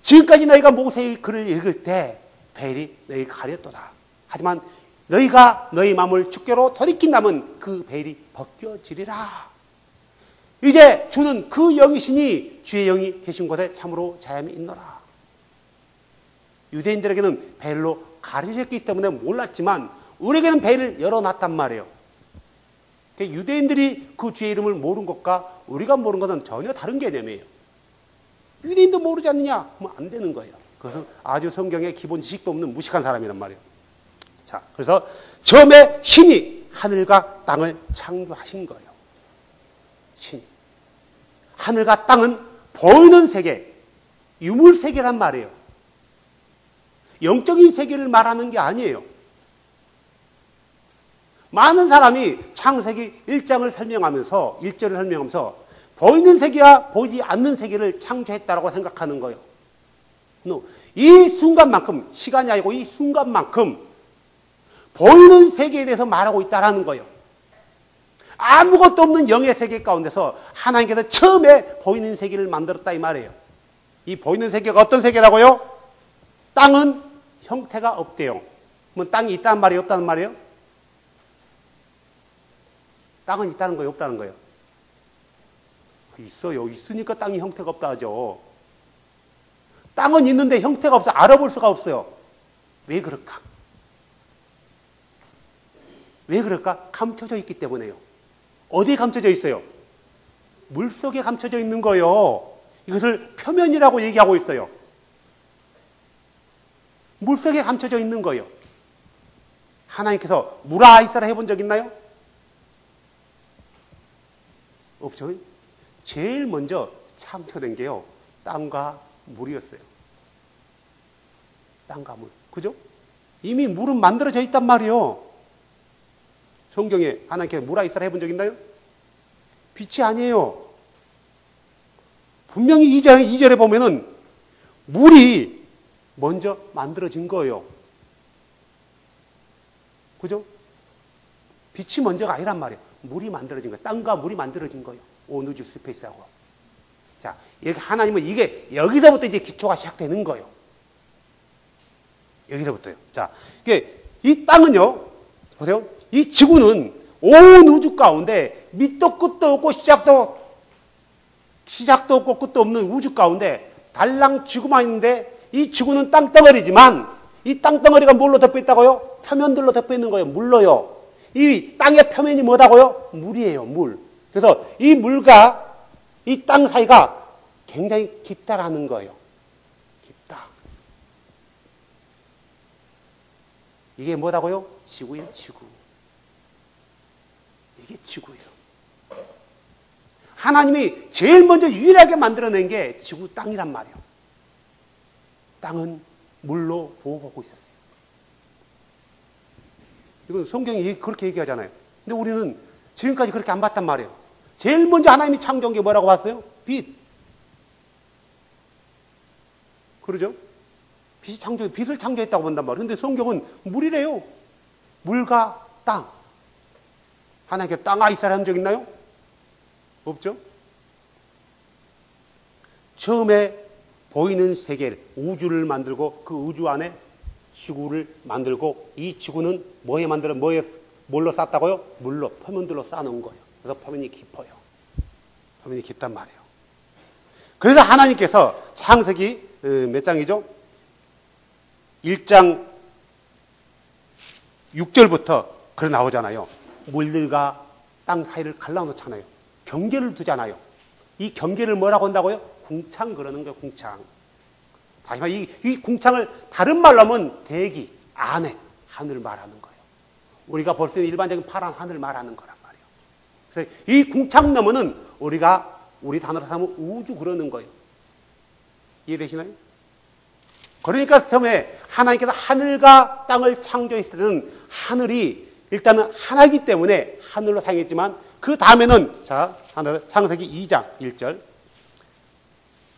지금까지 너희가 모세의 글을 읽을 때 베일이 너희를 가렸도다. 하지만 너희가 너희 마음을 주께로 돌이킨다면 그 베일이 벗겨지리라. 이제 주는 그 영이시니 주의 영이 계신 곳에 참으로 자염이 있노라. 유대인들에게는 베일로 가려졌기 때문에 몰랐지만 우리에게는 베일을 열어놨단 말이에요. 유대인들이 그 주의 이름을 모르는 것과 우리가 모르는 것은 전혀 다른 개념이에요. 유대인도 모르지 않느냐? 그러면 안 되는 거예요. 그것은 아주 성경에 기본 지식도 없는 무식한 사람이란 말이에요. 자, 그래서 처음에 신이 하늘과 땅을 창조하신 거예요. 신이. 하늘과 땅은 보이는 세계, 유물 세계란 말이에요. 영적인 세계를 말하는 게 아니에요. 많은 사람이 창세기 1장을 설명하면서 1절을 설명하면서 보이는 세계와 보이지 않는 세계를 창조했다고 생각하는 거예요. 이 순간만큼, 시간이 아니고 이 순간만큼 보이는 세계에 대해서 말하고 있다는 거예요. 아무것도 없는 영의 세계 가운데서 하나님께서 처음에 보이는 세계를 만들었다 이 말이에요. 이 보이는 세계가 어떤 세계라고요? 땅은 형태가 없대요. 그러면 땅이 있다는 말이에요? 없다는 말이에요? 땅은 있다는 거예요? 없다는 거예요? 있어요. 있으니까 땅이 형태가 없다 하죠. 땅은 있는데 형태가 없어. 알아볼 수가 없어요. 왜 그럴까? 왜 그럴까? 감춰져 있기 때문에요. 어디에 감춰져 있어요? 물속에 감춰져 있는 거예요. 이것을 표면이라고 얘기하고 있어요. 물속에 감춰져 있는 거예요. 하나님께서 무라 이스라 해본 적 있나요? 없죠. 제일 먼저 창조된 게요, 땅과 물이었어요. 땅과 물. 그죠? 이미 물은 만들어져 있단 말이에요. 성경에 하나님께서 무라 이스라 해본 적 있나요? 빛이 아니에요. 분명히 2절에 보면은 물이 먼저 만들어진 거예요. 그죠? 빛이 먼저가 아니란 말이에요. 물이 만들어진 거예요. 땅과 물이 만들어진 거예요. 온 우주 스페이스하고. 자, 이렇게 하나님은 이게 여기서부터 이제 기초가 시작되는 거예요. 여기서부터요. 자, 이게 이 땅은요, 보세요. 이 지구는 온 우주 가운데 밑도 끝도 없고 시작도 없고 끝도 없는 우주 가운데 달랑 지구만 있는데 이 지구는 땅덩어리지만 이 땅덩어리가 뭘로 덮여 있다고요? 표면들로 덮여 있는 거예요. 물로요. 이 땅의 표면이 뭐다고요? 물이에요. 물. 그래서 이 물과 이 땅 사이가 굉장히 깊다라는 거예요. 깊다. 이게 뭐다고요? 지구예요. 지구. 이게 지구예요. 하나님이 제일 먼저 유일하게 만들어낸 게 지구 땅이란 말이에요. 땅은 물로 보호하고 있었어요. 이건 성경이 그렇게 얘기하잖아요. 근데 우리는 지금까지 그렇게 안 봤단 말이에요. 제일 먼저 하나님이 창조한 게 뭐라고 봤어요? 빛. 그러죠? 빛을 창조했다고 본단 말이에요. 근데 성경은 물이래요. 물과 땅. 하나님께 땅아 있어라 한 적 있나요? 없죠? 처음에 보이는 세계를, 우주를 만들고 그 우주 안에 지구를 만들고 이 지구는 뭘로 쌌다고요? 물로, 표면들로 쌓아놓은 거예요. 그래서 표면이 깊어요. 표면이 깊단 말이에요. 그래서 하나님께서 창세기 몇 장이죠? 1장 6절부터 그래 나오잖아요. 물들과 땅 사이를 갈라놓잖아요. 경계를 두잖아요. 이 경계를 뭐라고 한다고요? 궁창 그러는 거예요. 궁창. 다시 말해 이 궁창을 다른 말로 하면 대기 안에 하늘을 말하는 거예요. 우리가 볼 수 있는 일반적인 파란 하늘을 말하는 거란 말이에요. 그래서 이 궁창 너머는 우리 단어로 하면 우주 그러는 거예요. 이해되시나요? 그러니까 처음에 하나님께서 하늘과 땅을 창조했을 때는 하늘이 일단은 하나이기 때문에 하늘로 사용했지만 그 다음에는 창세기 2장 1절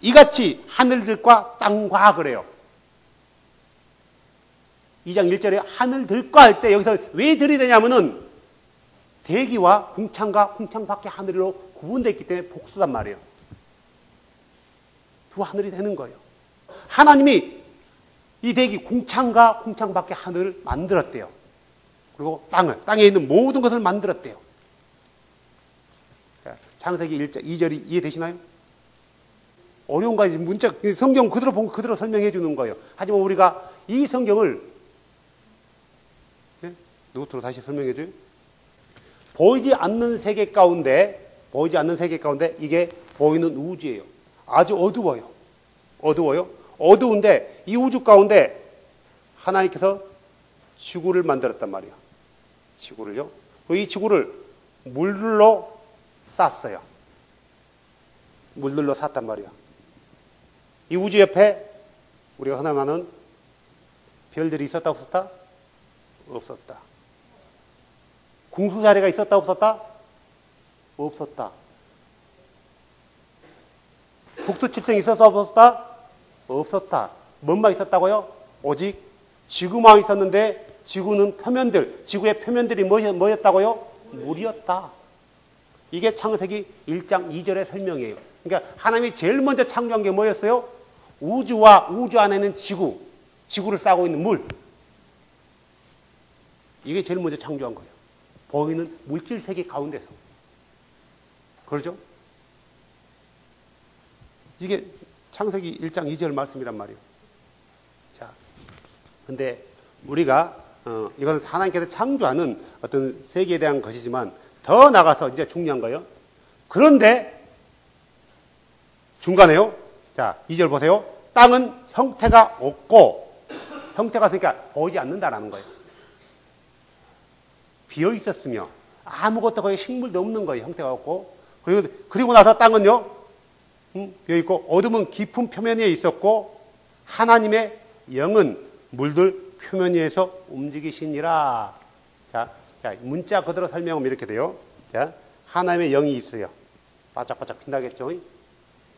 이같이 하늘들과 땅과 그래요. 2장 1절에 하늘들과 할 때 여기서 왜 들이대냐면은 대기와 궁창과 궁창 밖의 하늘로 구분되어 있기 때문에 복수단 말이에요. 두 하늘이 되는 거예요. 하나님이 이 대기 궁창과 궁창 밖의 하늘을 만들었대요. 그리고 땅에 있는 모든 것을 만들었대요. 창세기 1장 2절이 이해되시나요? 어려운 거 아니지. 문자, 성경 그대로 보고 그대로 설명해 주는 거예요. 하지만 우리가 이 성경을, 노트로 다시 설명해 줘요. 보이지 않는 세계 가운데 이게 보이는 우주예요. 아주 어두워요. 어두운데 이 우주 가운데 하나님께서 지구를 만들었단 말이에요. 지구를요. 이 지구를 물들로 쌌어요. 물들로 쌌단 말이에요. 이 우주 옆에 우리가 흔히 말하는 별들이 있었다 없었다? 없었다. 궁수자리가 있었다 없었다? 없었다. 북두칠성이 있었다 없었다? 없었다. 뭔만 있었다고요? 오직 지구만 있었는데 지구는 지구의 표면들이 뭐였다고요? 물이었다. 이게 창세기 1장 2절의 설명이에요. 그러니까 하나님이 제일 먼저 창조한 게 뭐였어요? 우주와 우주 안에는 지구를 싸고 있는 물. 이게 제일 먼저 창조한 거예요. 보이는 물질 세계 가운데서. 그렇죠? 이게 창세기 1장 2절 말씀이란 말이에요. 자, 근데 우리가 이건 하나님께서 창조하는 어떤 세계에 대한 것이지만 더 나가서 이제 중요한 거예요. 그런데 중간에요. 자, 2절 보세요. 땅은 형태가 없고 형태가 있으니까 보이지 않는다라는 거예요. 비어 있었으며 아무것도 거의 식물도 없는 거예요. 형태가 없고. 그리고 나서 땅은요. 비어 있고 어둠은 깊은 표면 위에 있었고 하나님의 영은 물들 표면 위에서 움직이시니라. 자, 문자 그대로 설명하면 이렇게 돼요. 자, 하나님의 영이 있어요. 바짝바짝 빛나겠죠?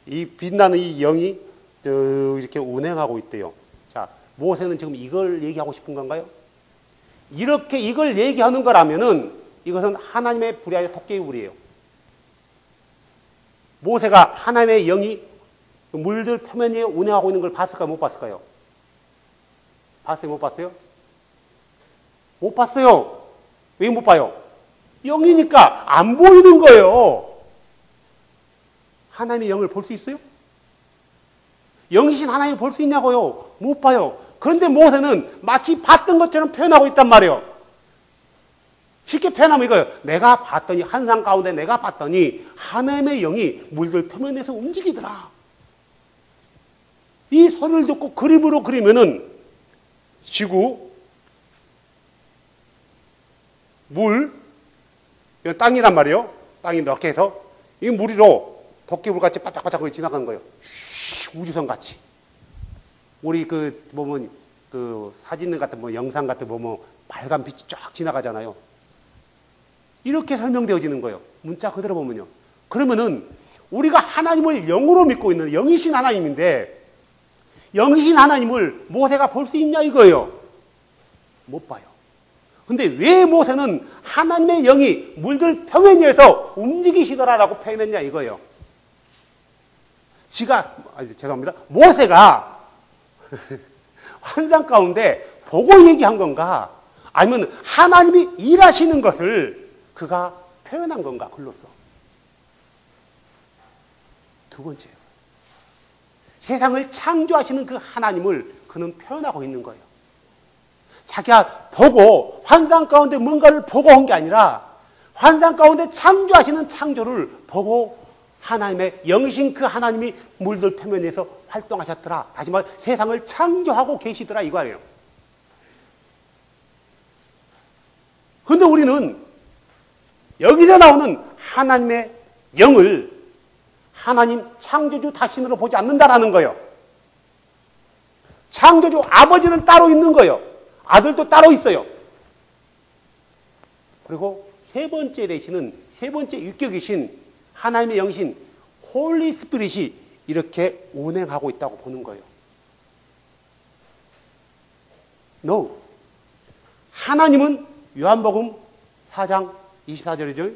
이 빛나는 이 영이 이렇게 운행하고 있대요. 자, 모세는 지금 이걸 얘기하고 싶은 건가요? 이렇게 이걸 얘기하는 거라면은 이것은 하나님의 불이 아니라 토끼의 불이에요. 모세가 하나님의 영이 물들 표면 위에 운행하고 있는 걸 봤을까요? 못 봤을까요? 봤어요? 못 봤어요? 못 봤어요. 왜 못 봐요? 영이니까 안 보이는 거예요. 하나님의 영을 볼 수 있어요? 영이신 하나님을 볼 수 있냐고요? 못 봐요. 그런데 모세는 마치 봤던 것처럼 표현하고 있단 말이에요. 쉽게 표현하면 이거예요. 내가 봤더니, 한상 가운데 내가 봤더니 하나님의 영이 물들 표면에서 움직이더라. 이 소리를 듣고 그림으로 그리면은 지구, 물, 이건 땅이란 말이에요. 땅이 이렇게 해서 이 물이로 도깨비같이 바짝바짝 지나가는 거예요. 우주선 같이. 우리 보면 사진 같은 영상 같은 보면 빨간 빛이 쫙 지나가잖아요. 이렇게 설명되어지는 거예요. 문자 그대로 보면요. 그러면은 우리가 하나님을 영으로 믿고 있는 영이신 하나님인데 영이신 하나님을 모세가 볼 수 있냐 이거예요. 못 봐요. 근데 왜 모세는 하나님의 영이 물들 표면 위에서 움직이시더라라고 표현했냐 이거예요. 죄송합니다. 모세가 환상 가운데 보고 얘기한 건가? 아니면 하나님이 일하시는 것을 그가 표현한 건가? 글로써. 두 번째요. 세상을 창조하시는 그 하나님을 그는 표현하고 있는 거예요. 자기가 보고 환상 가운데 뭔가를 보고 한 게 아니라 환상 가운데 창조하시는 창조를 보고 하나님의 영이신 그 하나님이 물들 표면에서 활동하셨더라. 다시 말해 세상을 창조하고 계시더라 이거 아니에요. 그런데 우리는 여기서 나오는 하나님의 영을 하나님 창조주 자신으로 보지 않는다라는 거예요. 창조주 아버지는 따로 있는 거예요. 아들도 따로 있어요. 그리고 세 번째 되시는 세 번째 육격이신 하나님의 영신 홀리 스피릿이 이렇게 운행하고 있다고 보는 거예요. No. 하나님은 요한복음 4장 24절이죠.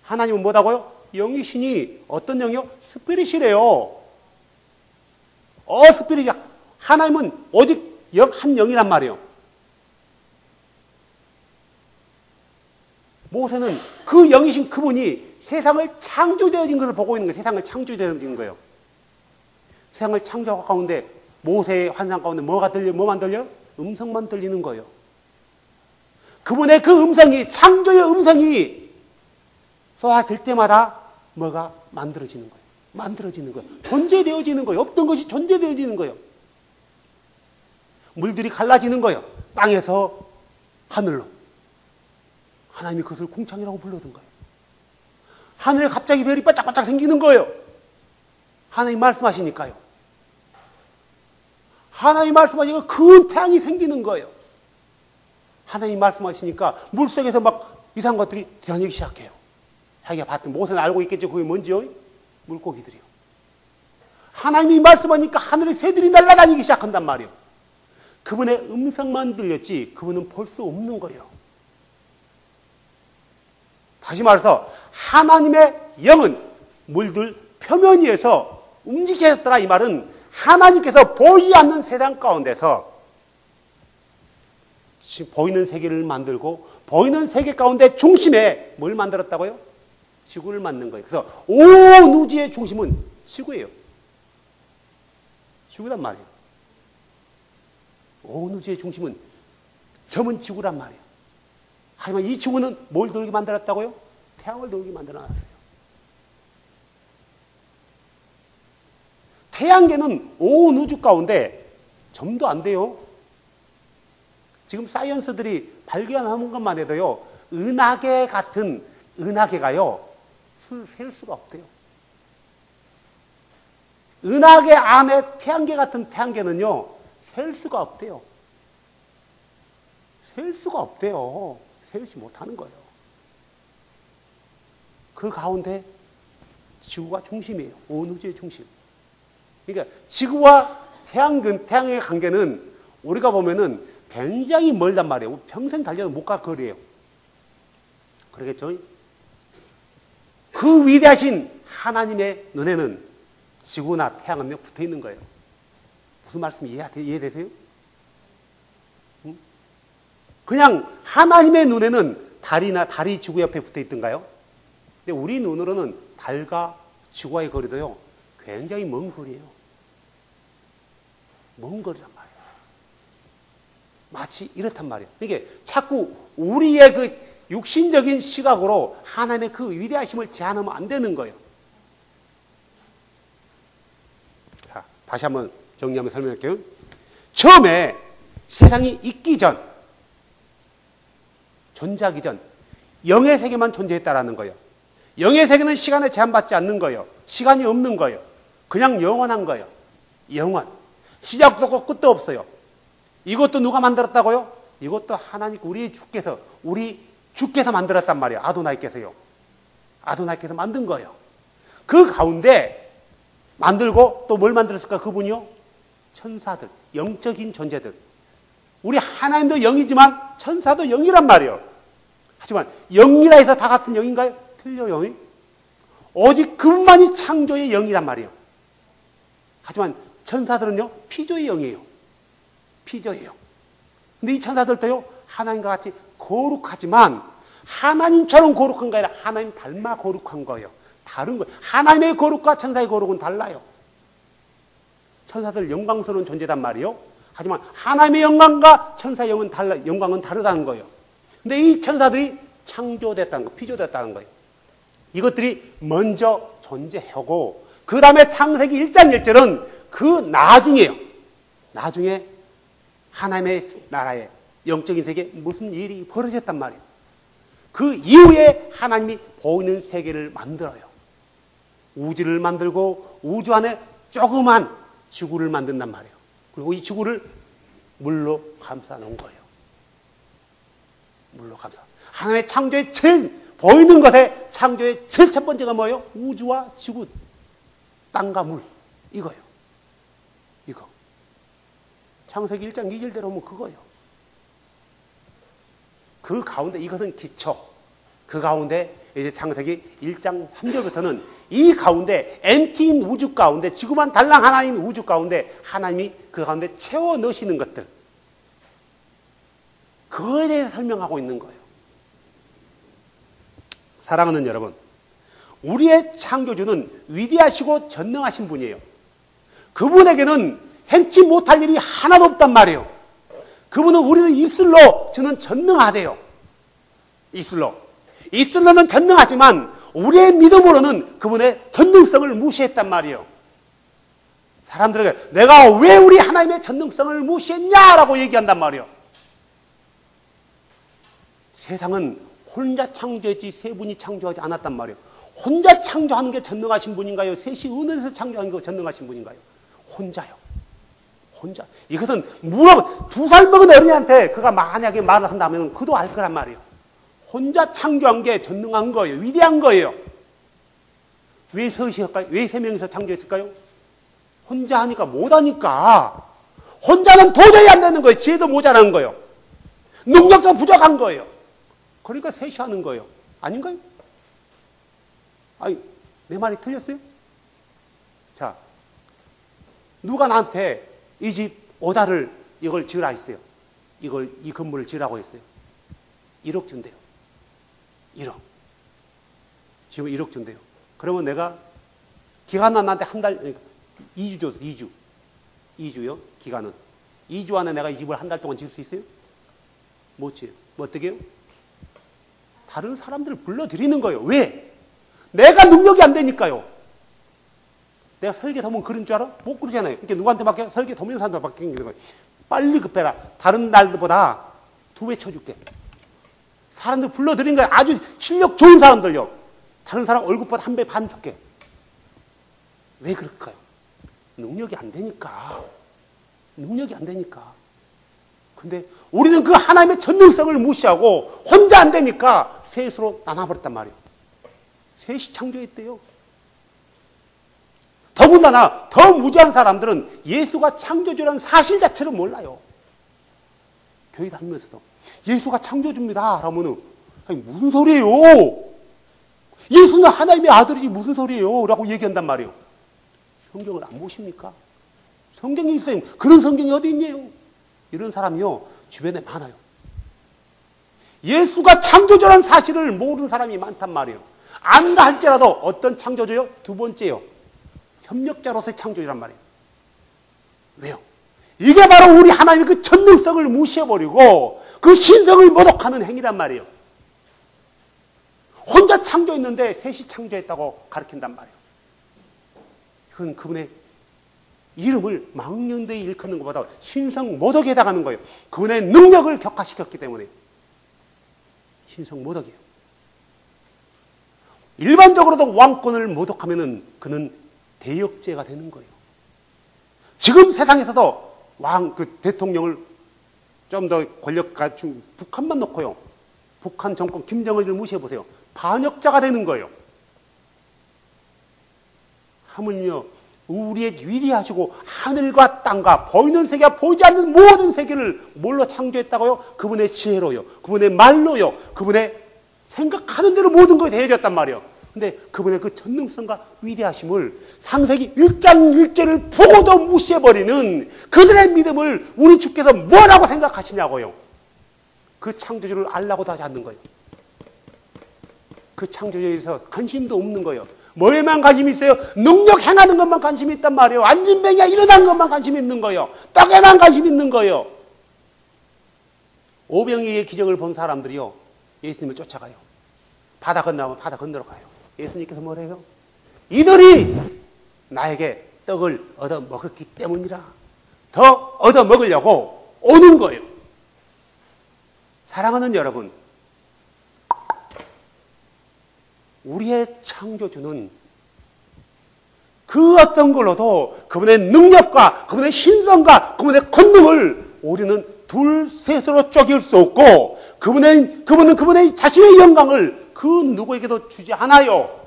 하나님은 뭐다고요? 영이시니 어떤 영이요? 스피릿이래요. 스피릿이야. 하나님은 오직 한 영이란 말이에요. 모세는 그 영이신 그분이 세상을 창조되어진 것을 보고 있는 거예요. 세상을 창조되어진 거예요. 세상을 창조하고 가운데 모세의 환상 가운데 뭐만 들려요? 음성만 들리는 거예요. 그분의 그 음성이 창조의 음성이 쏟아질 때마다 뭐가 만들어지는 거예요. 만들어지는 거예요. 존재되어지는 거예요. 없던 것이 존재되어지는 거예요. 물들이 갈라지는 거예요. 땅에서 하늘로. 하나님이 그것을 궁창이라고 불러든 거예요. 하늘에 갑자기 별이 반짝반짝 생기는 거예요. 하나님 말씀하시니까요. 하나님 말씀하시니까 큰 태양이 생기는 거예요. 하나님 말씀하시니까 물속에서 막 이상한 것들이 태어나기 시작해요. 자기가 봤던 모세는 알고 있겠죠. 그게 뭔지요? 물고기들이요. 하나님이 말씀하니까 하늘에 새들이 날아다니기 시작한단 말이에요. 그분의 음성만 들렸지 그분은 볼 수 없는 거예요. 다시 말해서 하나님의 영은 물들 표면 위에서 움직이셨더라 이 말은 하나님께서 보이지 않는 세상 가운데서 보이는 세계를 만들고 보이는 세계 가운데 중심에 뭘 만들었다고요? 지구를 만든 거예요. 그래서 온 우주의 중심은 지구예요. 지구란 말이에요. 온 우주의 중심은 점은 지구란 말이에요. 하지만 이 지구는 뭘 돌게 만들었다고요? 태양을 돌게 만들어놨어요. 태양계는 온 우주 가운데 점도 안 돼요. 지금 사이언스들이 발견한 것만 해도요, 은하계 같은 은하계가요, 셀 수가 없대요. 은하계 안에 태양계 같은 태양계는요, 셀 수가 없대요. 셀 수가 없대요. 셀지 못하는 거예요. 그 가운데 지구가 중심이에요. 온 우주의 중심. 그러니까 지구와 태양의 관계는 우리가 보면은 굉장히 멀단 말이에요. 평생 달려도 못 갈 거리예요. 그러겠죠? 그 위대하신 하나님의 눈에는 지구나 태양은 붙어 있는 거예요. 무슨 말씀 이해되세요? 응? 그냥 하나님의 눈에는 달이 지구 옆에 붙어 있던가요? 근데 우리 눈으로는 달과 지구와의 거리도요, 굉장히 먼 거리예요. 먼 거리란 말이에요. 마치 이렇단 말이에요. 이게 자꾸 우리의 그 육신적인 시각으로 하나님의 그 위대하심을 제한하면 안 되는 거예요. 자, 다시 한번 정리하면 설명할게요. 처음에 세상이 있기 전, 존재하기 전, 영의 세계만 존재했다라는 거예요. 영의 세계는 시간에 제한받지 않는 거예요. 시간이 없는 거예요. 그냥 영원한 거예요. 영원. 시작도 없고 끝도 없어요. 이것도 누가 만들었다고요? 이것도 하나님, 우리 주께서 만들었단 말이에요. 아도나이께서요. 아도나이께서 만든 거예요. 그 가운데 만들고 또 뭘 만들었을까? 그분이요? 천사들, 영적인 존재들. 우리 하나님도 영이지만 천사도 영이란 말이에요. 하지만 영이라 해서 다 같은 영인가요? 틀려요. 오직 그분만이 창조의 영이란 말이에요. 하지만 천사들은요, 피조의 영이에요. 피조예요. 근데 이 천사들도요, 하나님과 같이 거룩하지만 하나님처럼 거룩한 게 아니라 하나님 닮아 거룩한 거예요. 다른 거예요. 하나님의 거룩과 천사의 거룩은 달라요. 천사들 영광스러운 존재단 말이에요. 하지만 하나님의 영광과 천사의 영광은 다르다는 거예요. 근데 이 천사들이 창조됐다는 거, 피조됐다는 거예요. 이것들이 먼저 존재하고 그 다음에 창세기 1장 1절은 그 나중에요. 나중에 하나님의 나라에 영적인 세계에 무슨 일이 벌어졌단 말이에요. 그 이후에 하나님이 보이는 세계를 만들어요. 우주를 만들고 우주 안에 조그만 지구를 만든단 말이에요. 그리고 이 지구를 물로 감싸 놓은 거예요. 물로 감싸. 하나님의 창조의 제일 보이는 것에 창조의 제일 첫 번째가 뭐예요? 우주와 지구, 땅과 물. 이거예요. 이거. 창세기 1장 2절대로 보면 그거예요. 그 가운데 이것은 기초. 그 가운데 이제 창세기 1장 3절부터는 이 가운데 엔티인 우주 가운데 지구만 달랑 하나인 우주 가운데 하나님이 그 가운데 채워 넣으시는 것들. 그거에 대해서 설명하고 있는 거예요. 사랑하는 여러분, 우리의 창조주는 위대하시고 전능하신 분이에요. 그분에게는 행치 못할 일이 하나도 없단 말이에요. 그분은 우리는 입술로 주는 전능하대요. 입술로는 전능하지만 우리의 믿음으로는 그분의 전능성을 무시했단 말이에요. 사람들에게 내가 왜 우리 하나님의 전능성을 무시했냐라고 얘기한단 말이에요. 세상은 혼자 창조했지 세 분이 창조하지 않았단 말이에요. 혼자 창조하는 게 전능하신 분인가요? 셋이 어느 데서 창조하는 게 전능하신 분인가요? 혼자요. 혼자. 이것은 물어 2살 먹은 어린이한테 그가 만약에 말을 한다면 그도 알 거란 말이에요. 혼자 창조한 게 전능한 거예요. 위대한 거예요. 왜 셋이 할까요? 왜 3명이서 창조했을까요? 혼자 하니까 못하니까. 혼자는 도저히 안 되는 거예요. 지혜도 모자란 거예요. 능력도 부족한 거예요. 그러니까 셋이 하는 거예요. 아닌가요? 아니, 내 말이 틀렸어요? 자, 누가 나한테 이 집 오다를 이걸 지으라 했어요. 이 건물을 지으라고 했어요. 1억 준대요. 1억. 지금 1억 준대요. 그러면 내가 기간은 나한테 한 달, 2주 줬어. 2주. 2주요? 기간은. 2주 안에 내가 이 집을 한 달 동안 지을 수 있어요? 못 지어요. 뭐 어떻게 해요? 다른 사람들을 불러들이는 거예요. 왜? 내가 능력이 안 되니까요. 내가 설계 도면 그런 줄 알아? 못 그러잖아요. 그러니까 누구한테 맡겨? 설계 도면 사람한테 맡기는 거예요. 빨리 급해라. 다른 날보다 2배 쳐줄게. 사람들 불러들인 거예요. 아주 실력 좋은 사람들요. 다른 사람 얼굴보다 1배 반 줄게. 왜 그럴까요? 능력이 안 되니까. 능력이 안 되니까. 근데 우리는 그 하나님의 전능성을 무시하고 혼자 안 되니까 셋으로 나눠버렸단 말이에요. 셋이 창조했대요. 더군다나 더 무지한 사람들은 예수가 창조주라는 사실 자체를 몰라요. 교회 다니면서도 예수가 창조주입니다 라면은 아니 무슨 소리예요? 예수는 하나님의 아들이지 무슨 소리예요? 라고 얘기한단 말이에요. 성경을 안 보십니까? 성경이 있어요. 그런 성경이 어디 있냐요? 이런 사람이요 주변에 많아요. 예수가 창조주라는 사실을 모르는 사람이 많단 말이에요. 안다 할지라도 어떤 창조주요? 두 번째요. 협력자로서의 창조주란 말이에요. 왜요? 이게 바로 우리 하나님의 그 전능성을 무시해버리고 그 신성을 모독하는 행위란 말이에요. 혼자 창조했는데 셋이 창조했다고 가르친단 말이에요. 이건 그분의 이름을 망령되이 일컫는 것보다 신성 모독에 해당하는 거예요. 그분의 능력을 격화시켰기 때문에 신성 모독이에요. 일반적으로도 왕권을 모독하면은 그는 대역죄가 되는 거예요. 지금 세상에서도 대통령을 좀 더 권력 갖춘 북한만 놓고요. 북한 정권 김정은을 무시해보세요. 반역자가 되는 거예요. 하물며 우리의 위대하시고 하늘과 땅과 보이는 세계와 보이지 않는 모든 세계를 뭘로 창조했다고요? 그분의 지혜로요. 그분의 말로요. 그분의 생각하는 대로 모든 것이 되어졌단 말이에요. 근데 그분의 그 전능성과 위대하심을 창세기 1장 1절을 보고도 무시해버리는 그들의 믿음을 우리 주께서 뭐라고 생각하시냐고요. 그 창조주를 알라고도 하지 않는 거예요. 그 창조주에 대해서 관심도 없는 거예요. 뭐에만 관심이 있어요? 능력 행하는 것만 관심이 있단 말이에요. 안진뱅이가 일어난 것만 관심이 있는 거예요. 떡에만 관심이 있는 거예요. 오병이의 기적을 본 사람들이요. 예수님을 쫓아가요. 바다 건너면 바다 건너러 가요. 예수님께서 뭐래요? 이들이 나에게 떡을 얻어 먹었기 때문이라. 더 얻어 먹으려고 오는 거예요. 사랑하는 여러분, 우리의 창조주는 그 어떤 걸로도 그분의 능력과 그분의 신성과 그분의 권능을 우리는 둘, 셋으로 쪼갤 수 없고 그분은 그분의 자신의 영광을 그 누구에게도 주지 않아요.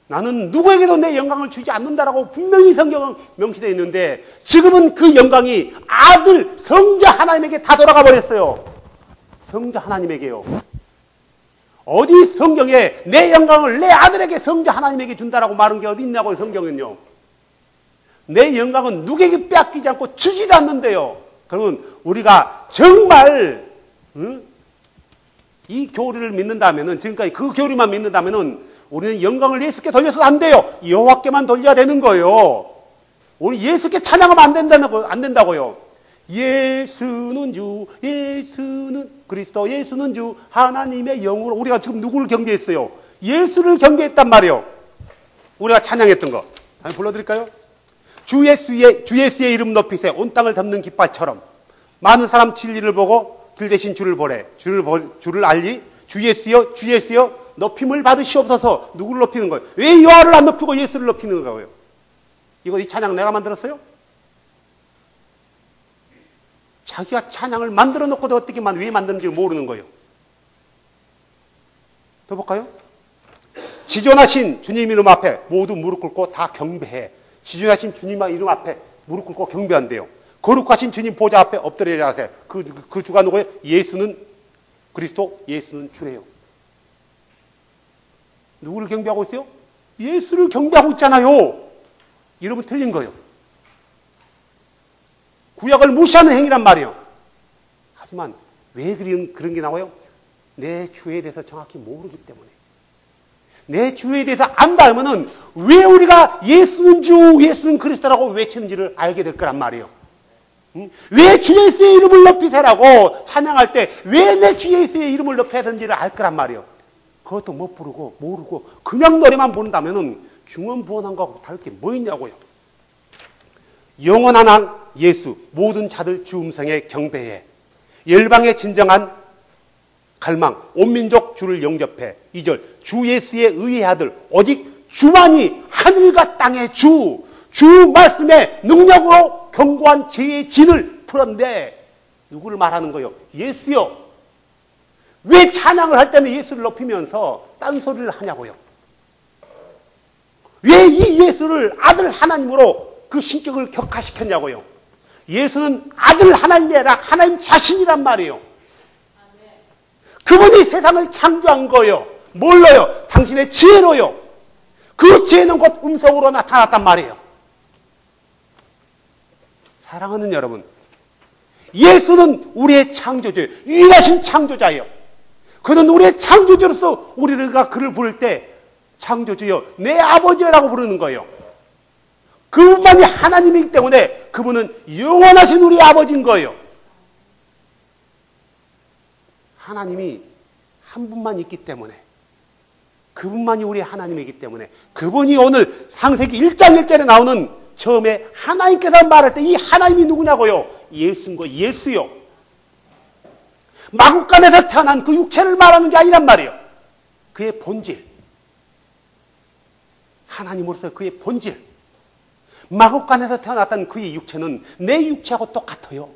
나는 누구에게도 내 영광을 주지 않는다라고 분명히 성경은 명시되어 있는데 지금은 그 영광이 아들 성자 하나님에게 다 돌아가 버렸어요. 성자 하나님에게요. 어디 성경에 내 영광을 내 아들에게 성자 하나님에게 준다라고 말한 게 어디 있냐고요. 성경은요. 내 영광은 누구에게 빼앗기지 않고 주지도 않는데요. 그러면 우리가 정말 이 교리를 믿는다면은 지금까지 그 교리만 믿는다면은 우리는 영광을 예수께 돌려서도 안 돼요. 여호와께만 돌려야 되는 거예요. 우리 예수께 찬양하면 안 된다고요. 예수는 주, 예수는 그리스도, 예수는 주, 하나님의 영으로. 우리가 지금 누구를 경배했어요? 예수를 경배했단 말이에요. 우리가 찬양했던 거. 한번 불러드릴까요? 주 예수의 이름 높이세. 온 땅을 덮는 깃발처럼. 많은 사람 진리를 보고 길 대신 주를 보래. 주를 알리. 주 예수여 높임을 받으시옵소서. 누구를 높이는 거예요? 왜 여호와를 안 높이고 예수를 높이는 거예요? 이 찬양 내가 만들었어요? 자기가 찬양을 만들어 놓고도 어떻게 왜 만드는지 모르는 거예요. 더 볼까요? 지존하신 주님 이름 앞에 모두 무릎 꿇고 다 경배해. 지존하신 주님 이름 앞에 무릎 꿇고 경배한대요. 거룩하신 주님 보좌 앞에 엎드려야 하세요. 그 주가 누구예요? 예수는 그리스도, 예수는 주래요. 누구를 경배하고 있어요? 예수를 경배하고 있잖아요. 이러면 틀린 거예요. 구약을 무시하는 행위란 말이에요. 하지만 왜 그런 게 나와요? 내 주에 대해서 정확히 모르기 때문에. 내 주에 대해서 안다 하면은 왜 우리가 예수는 주, 예수는 그리스도라고 외치는지를 알게 될 거란 말이에요. 왜 주 예수의 이름을 높이세라고 찬양할 때 왜 내 주 예수의 이름을 높여야 되는지를 알 거란 말이에요. 그것도 못 부르고 모르고 그냥 노래만 부른다면은 중언부언한 거하고 다를 게 뭐 있냐고요. 영원한 왕 예수, 모든 자들 주 음성에 경배해. 열방의 진정한 갈망, 온 민족 주를 영접해. 2절, 주 예수의 의의 아들, 오직 주만이 하늘과 땅의 주 말씀의 능력으로 견고한 죄의 진을 풀었는데 누구를 말하는 거예요? 예수요. 왜 찬양을 할 때는 예수를 높이면서 딴소리를 하냐고요. 왜 이 예수를 아들 하나님으로 그 신격을 격화시켰냐고요. 예수는 아들 하나님이 아니라 하나님 자신이란 말이에요. 그분이 세상을 창조한 거예요. 뭘로요? 당신의 지혜로요. 그 지혜는 곧 음성으로 나타났단 말이에요. 사랑하는 여러분, 예수는 우리의 창조주예요. 위대하신 창조자예요. 그는 우리의 창조주로서 우리가 그를 부를 때 창조주여 내 아버지라고 부르는 거예요. 그분만이 하나님이기 때문에 그분은 영원하신 우리 아버지인 거예요. 하나님이 한 분만 있기 때문에, 그분만이 우리 하나님이기 때문에, 그분이 오늘 창세기 1장 1절에 나오는 처음에 하나님께서 말할 때 이 하나님이 누구냐고요? 예수인 거, 예수요. 마구간에서 태어난 그 육체를 말하는 게 아니란 말이에요. 그의 본질, 하나님으로서 그의 본질, 마구간에서 태어났던 그의 육체는 내 육체하고 똑같아요.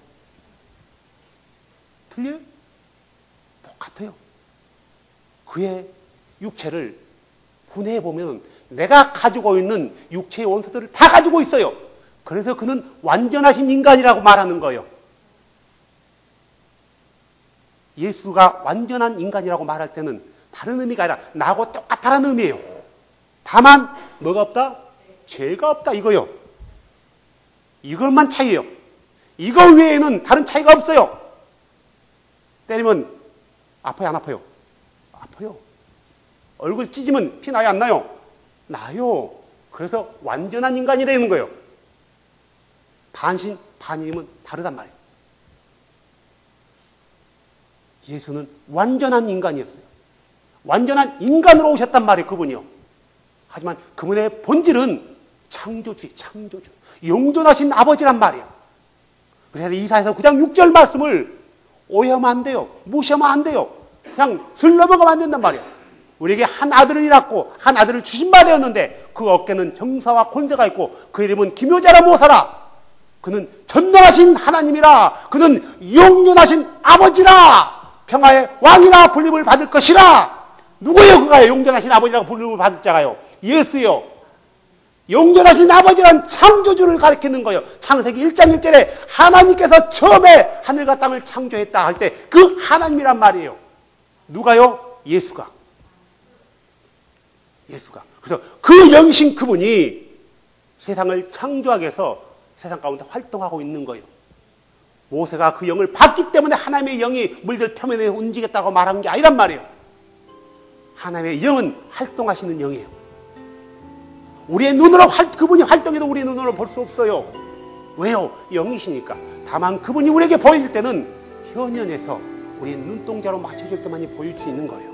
틀려요? 똑같아요. 그의 육체를 분해해보면 내가 가지고 있는 육체의 원소들을 다 가지고 있어요. 그래서 그는 완전하신 인간이라고 말하는 거예요. 예수가 완전한 인간이라고 말할 때는 다른 의미가 아니라 나하고 똑같다는 의미예요. 다만 뭐가 없다? 죄가 없다 이거요. 이것만 차이예요. 이거 외에는 다른 차이가 없어요. 때리면 아파요, 안 아파요? 아파요. 얼굴 찢으면 피 나요, 안 나요? 나요. 그래서 완전한 인간이라는 거예요. 반신, 반인이면 다르단 말이에요. 예수는 완전한 인간이었어요. 완전한 인간으로 오셨단 말이에요, 그분이요. 하지만 그분의 본질은 창조주의, 창조주. 영존하신 아버지란 말이에요. 그래서 이사야서 9장 6절 말씀을 오해하면 안 돼요. 무시하면 안 돼요. 그냥 슬 넘어가면 안 된단 말이에요. 우리에게 한 아들을 잃었고 한 아들을 주신 바 되었는데 그 어깨는 정사와 권세가 있고 그 이름은 기묘자라 모사라. 그는 전능하신 하나님이라. 그는 영존하신 아버지라. 평화의 왕이라 불림을 받을 것이라. 누구예요? 그가 영존하신 아버지라고 불림을 받을 자가요? 예수요. 영존하신 아버지란 창조주를 가리키는 거예요. 창세기 1장 1절에 하나님께서 처음에 하늘과 땅을 창조했다 할 때 그 하나님이란 말이에요. 누가요? 예수가. 예수가. 그래서 그 영이신 그분이 세상을 창조하기 위해서 세상 가운데 활동하고 있는 거예요. 모세가 그 영을 받기 때문에 하나님의 영이 물들 표면에 움직였다고 말한 게 아니란 말이에요. 하나님의 영은 활동하시는 영이에요. 우리의 눈으로 그분이 활동해도 우리의 눈으로 볼 수 없어요. 왜요? 영이시니까. 다만 그분이 우리에게 보일 때는 현현에서 우리의 눈동자로 맞춰줄 때만이 보일 수 있는 거예요.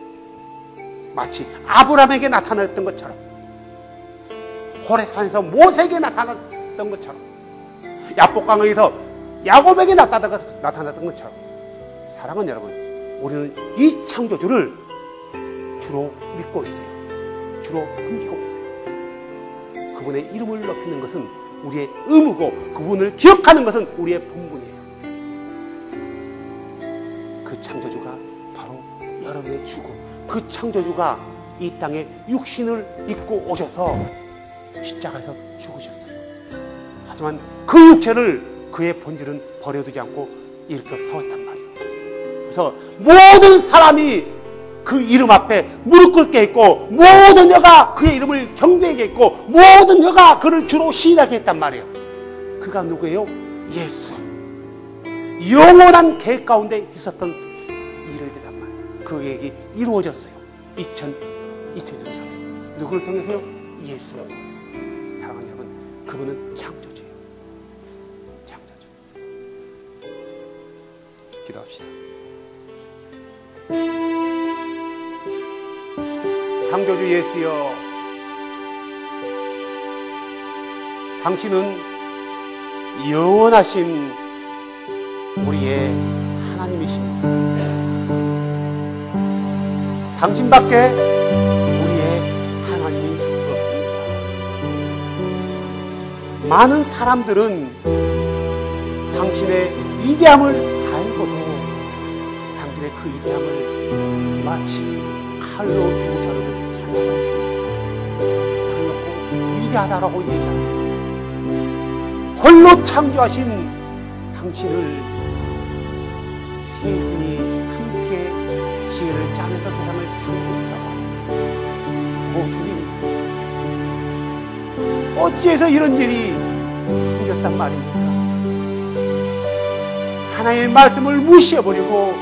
마치 아브라함에게 나타났던 것처럼, 호레산에서 모세에게 나타났던 것처럼, 야복강에서 야곱에게 나타났던 것처럼. 사랑하는 여러분, 우리는 이 창조주를 주로 믿고 있어요. 주로 섬기고 있어요. 그분의 이름을 높이는 것은 우리의 의무고 그분을 기억하는 것은 우리의 본분이에요. 그 창조주가 바로 여러분의 주고, 그 창조주가 이 땅에 육신을 입고 오셔서 십자가에서 죽으셨어요. 하지만 그 육체를 그의 본질은 버려두지 않고 일으켜 세웠단 말이에요. 그래서 모든 사람이 그 이름 앞에 무릎 꿇게 했고, 모든 여가 그의 이름을 경배하게 했고, 모든 여가 그를 주로 시인하게 했단 말이에요. 그가 누구예요? 예수. 영원한 계획 가운데 있었던 일들이란 말이에요. 그 계획이 이루어졌어요. 2000년 전에. 누구를 통해서요? 예수를 통해서. 사랑하는 여러분, 그분은 창조주예요. 창조주. 기도합시다. 창조주 예수여, 당신은 영원하신 우리의 하나님이십니다. 당신밖에 우리의 하나님이 없습니다. 많은 사람들은 당신의 위대함을 알고도 당신의 그 위대함을 마치 칼로 두고 자르듯 잘라버렸습니다. 그래놓고 귀하다라고 얘기합니다. 홀로 창조하신 당신을 세 분이 함께 지혜를 짜내서 세상을 창조했다고 합니다. 오 주님, 어찌해서 이런 일이 생겼단 말입니까? 하나님의 말씀을 무시해버리고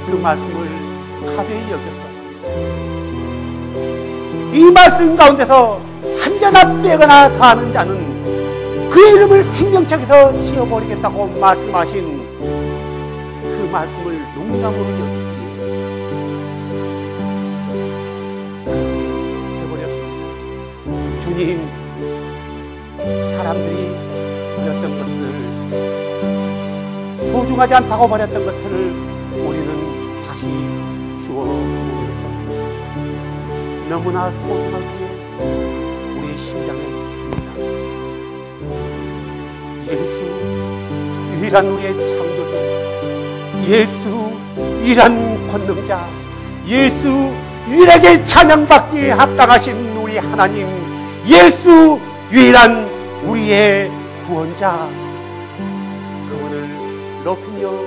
그 말씀을 가벼이 여겨서 이 말씀 가운데서 한 자나 빼거나 더하는 자는 그의 이름을 생명책에서 지어버리겠다고 말씀하신 그 말씀을 농담으로 여기기에 그렇게 해버렸습니다. 주님, 사람들이 버렸던 것을, 소중하지 않다고 버렸던 것들을 우리는 다시 주워 담으면서 너무나 소중하기에 우리의 심장에 있습니다. 예수 유일한 우리의 창조주, 예수 유일한 권능자, 예수 유일하게 찬양받기에 합당하신 우리 하나님, 예수 유일한 우리의 구원자, 그분을 높이며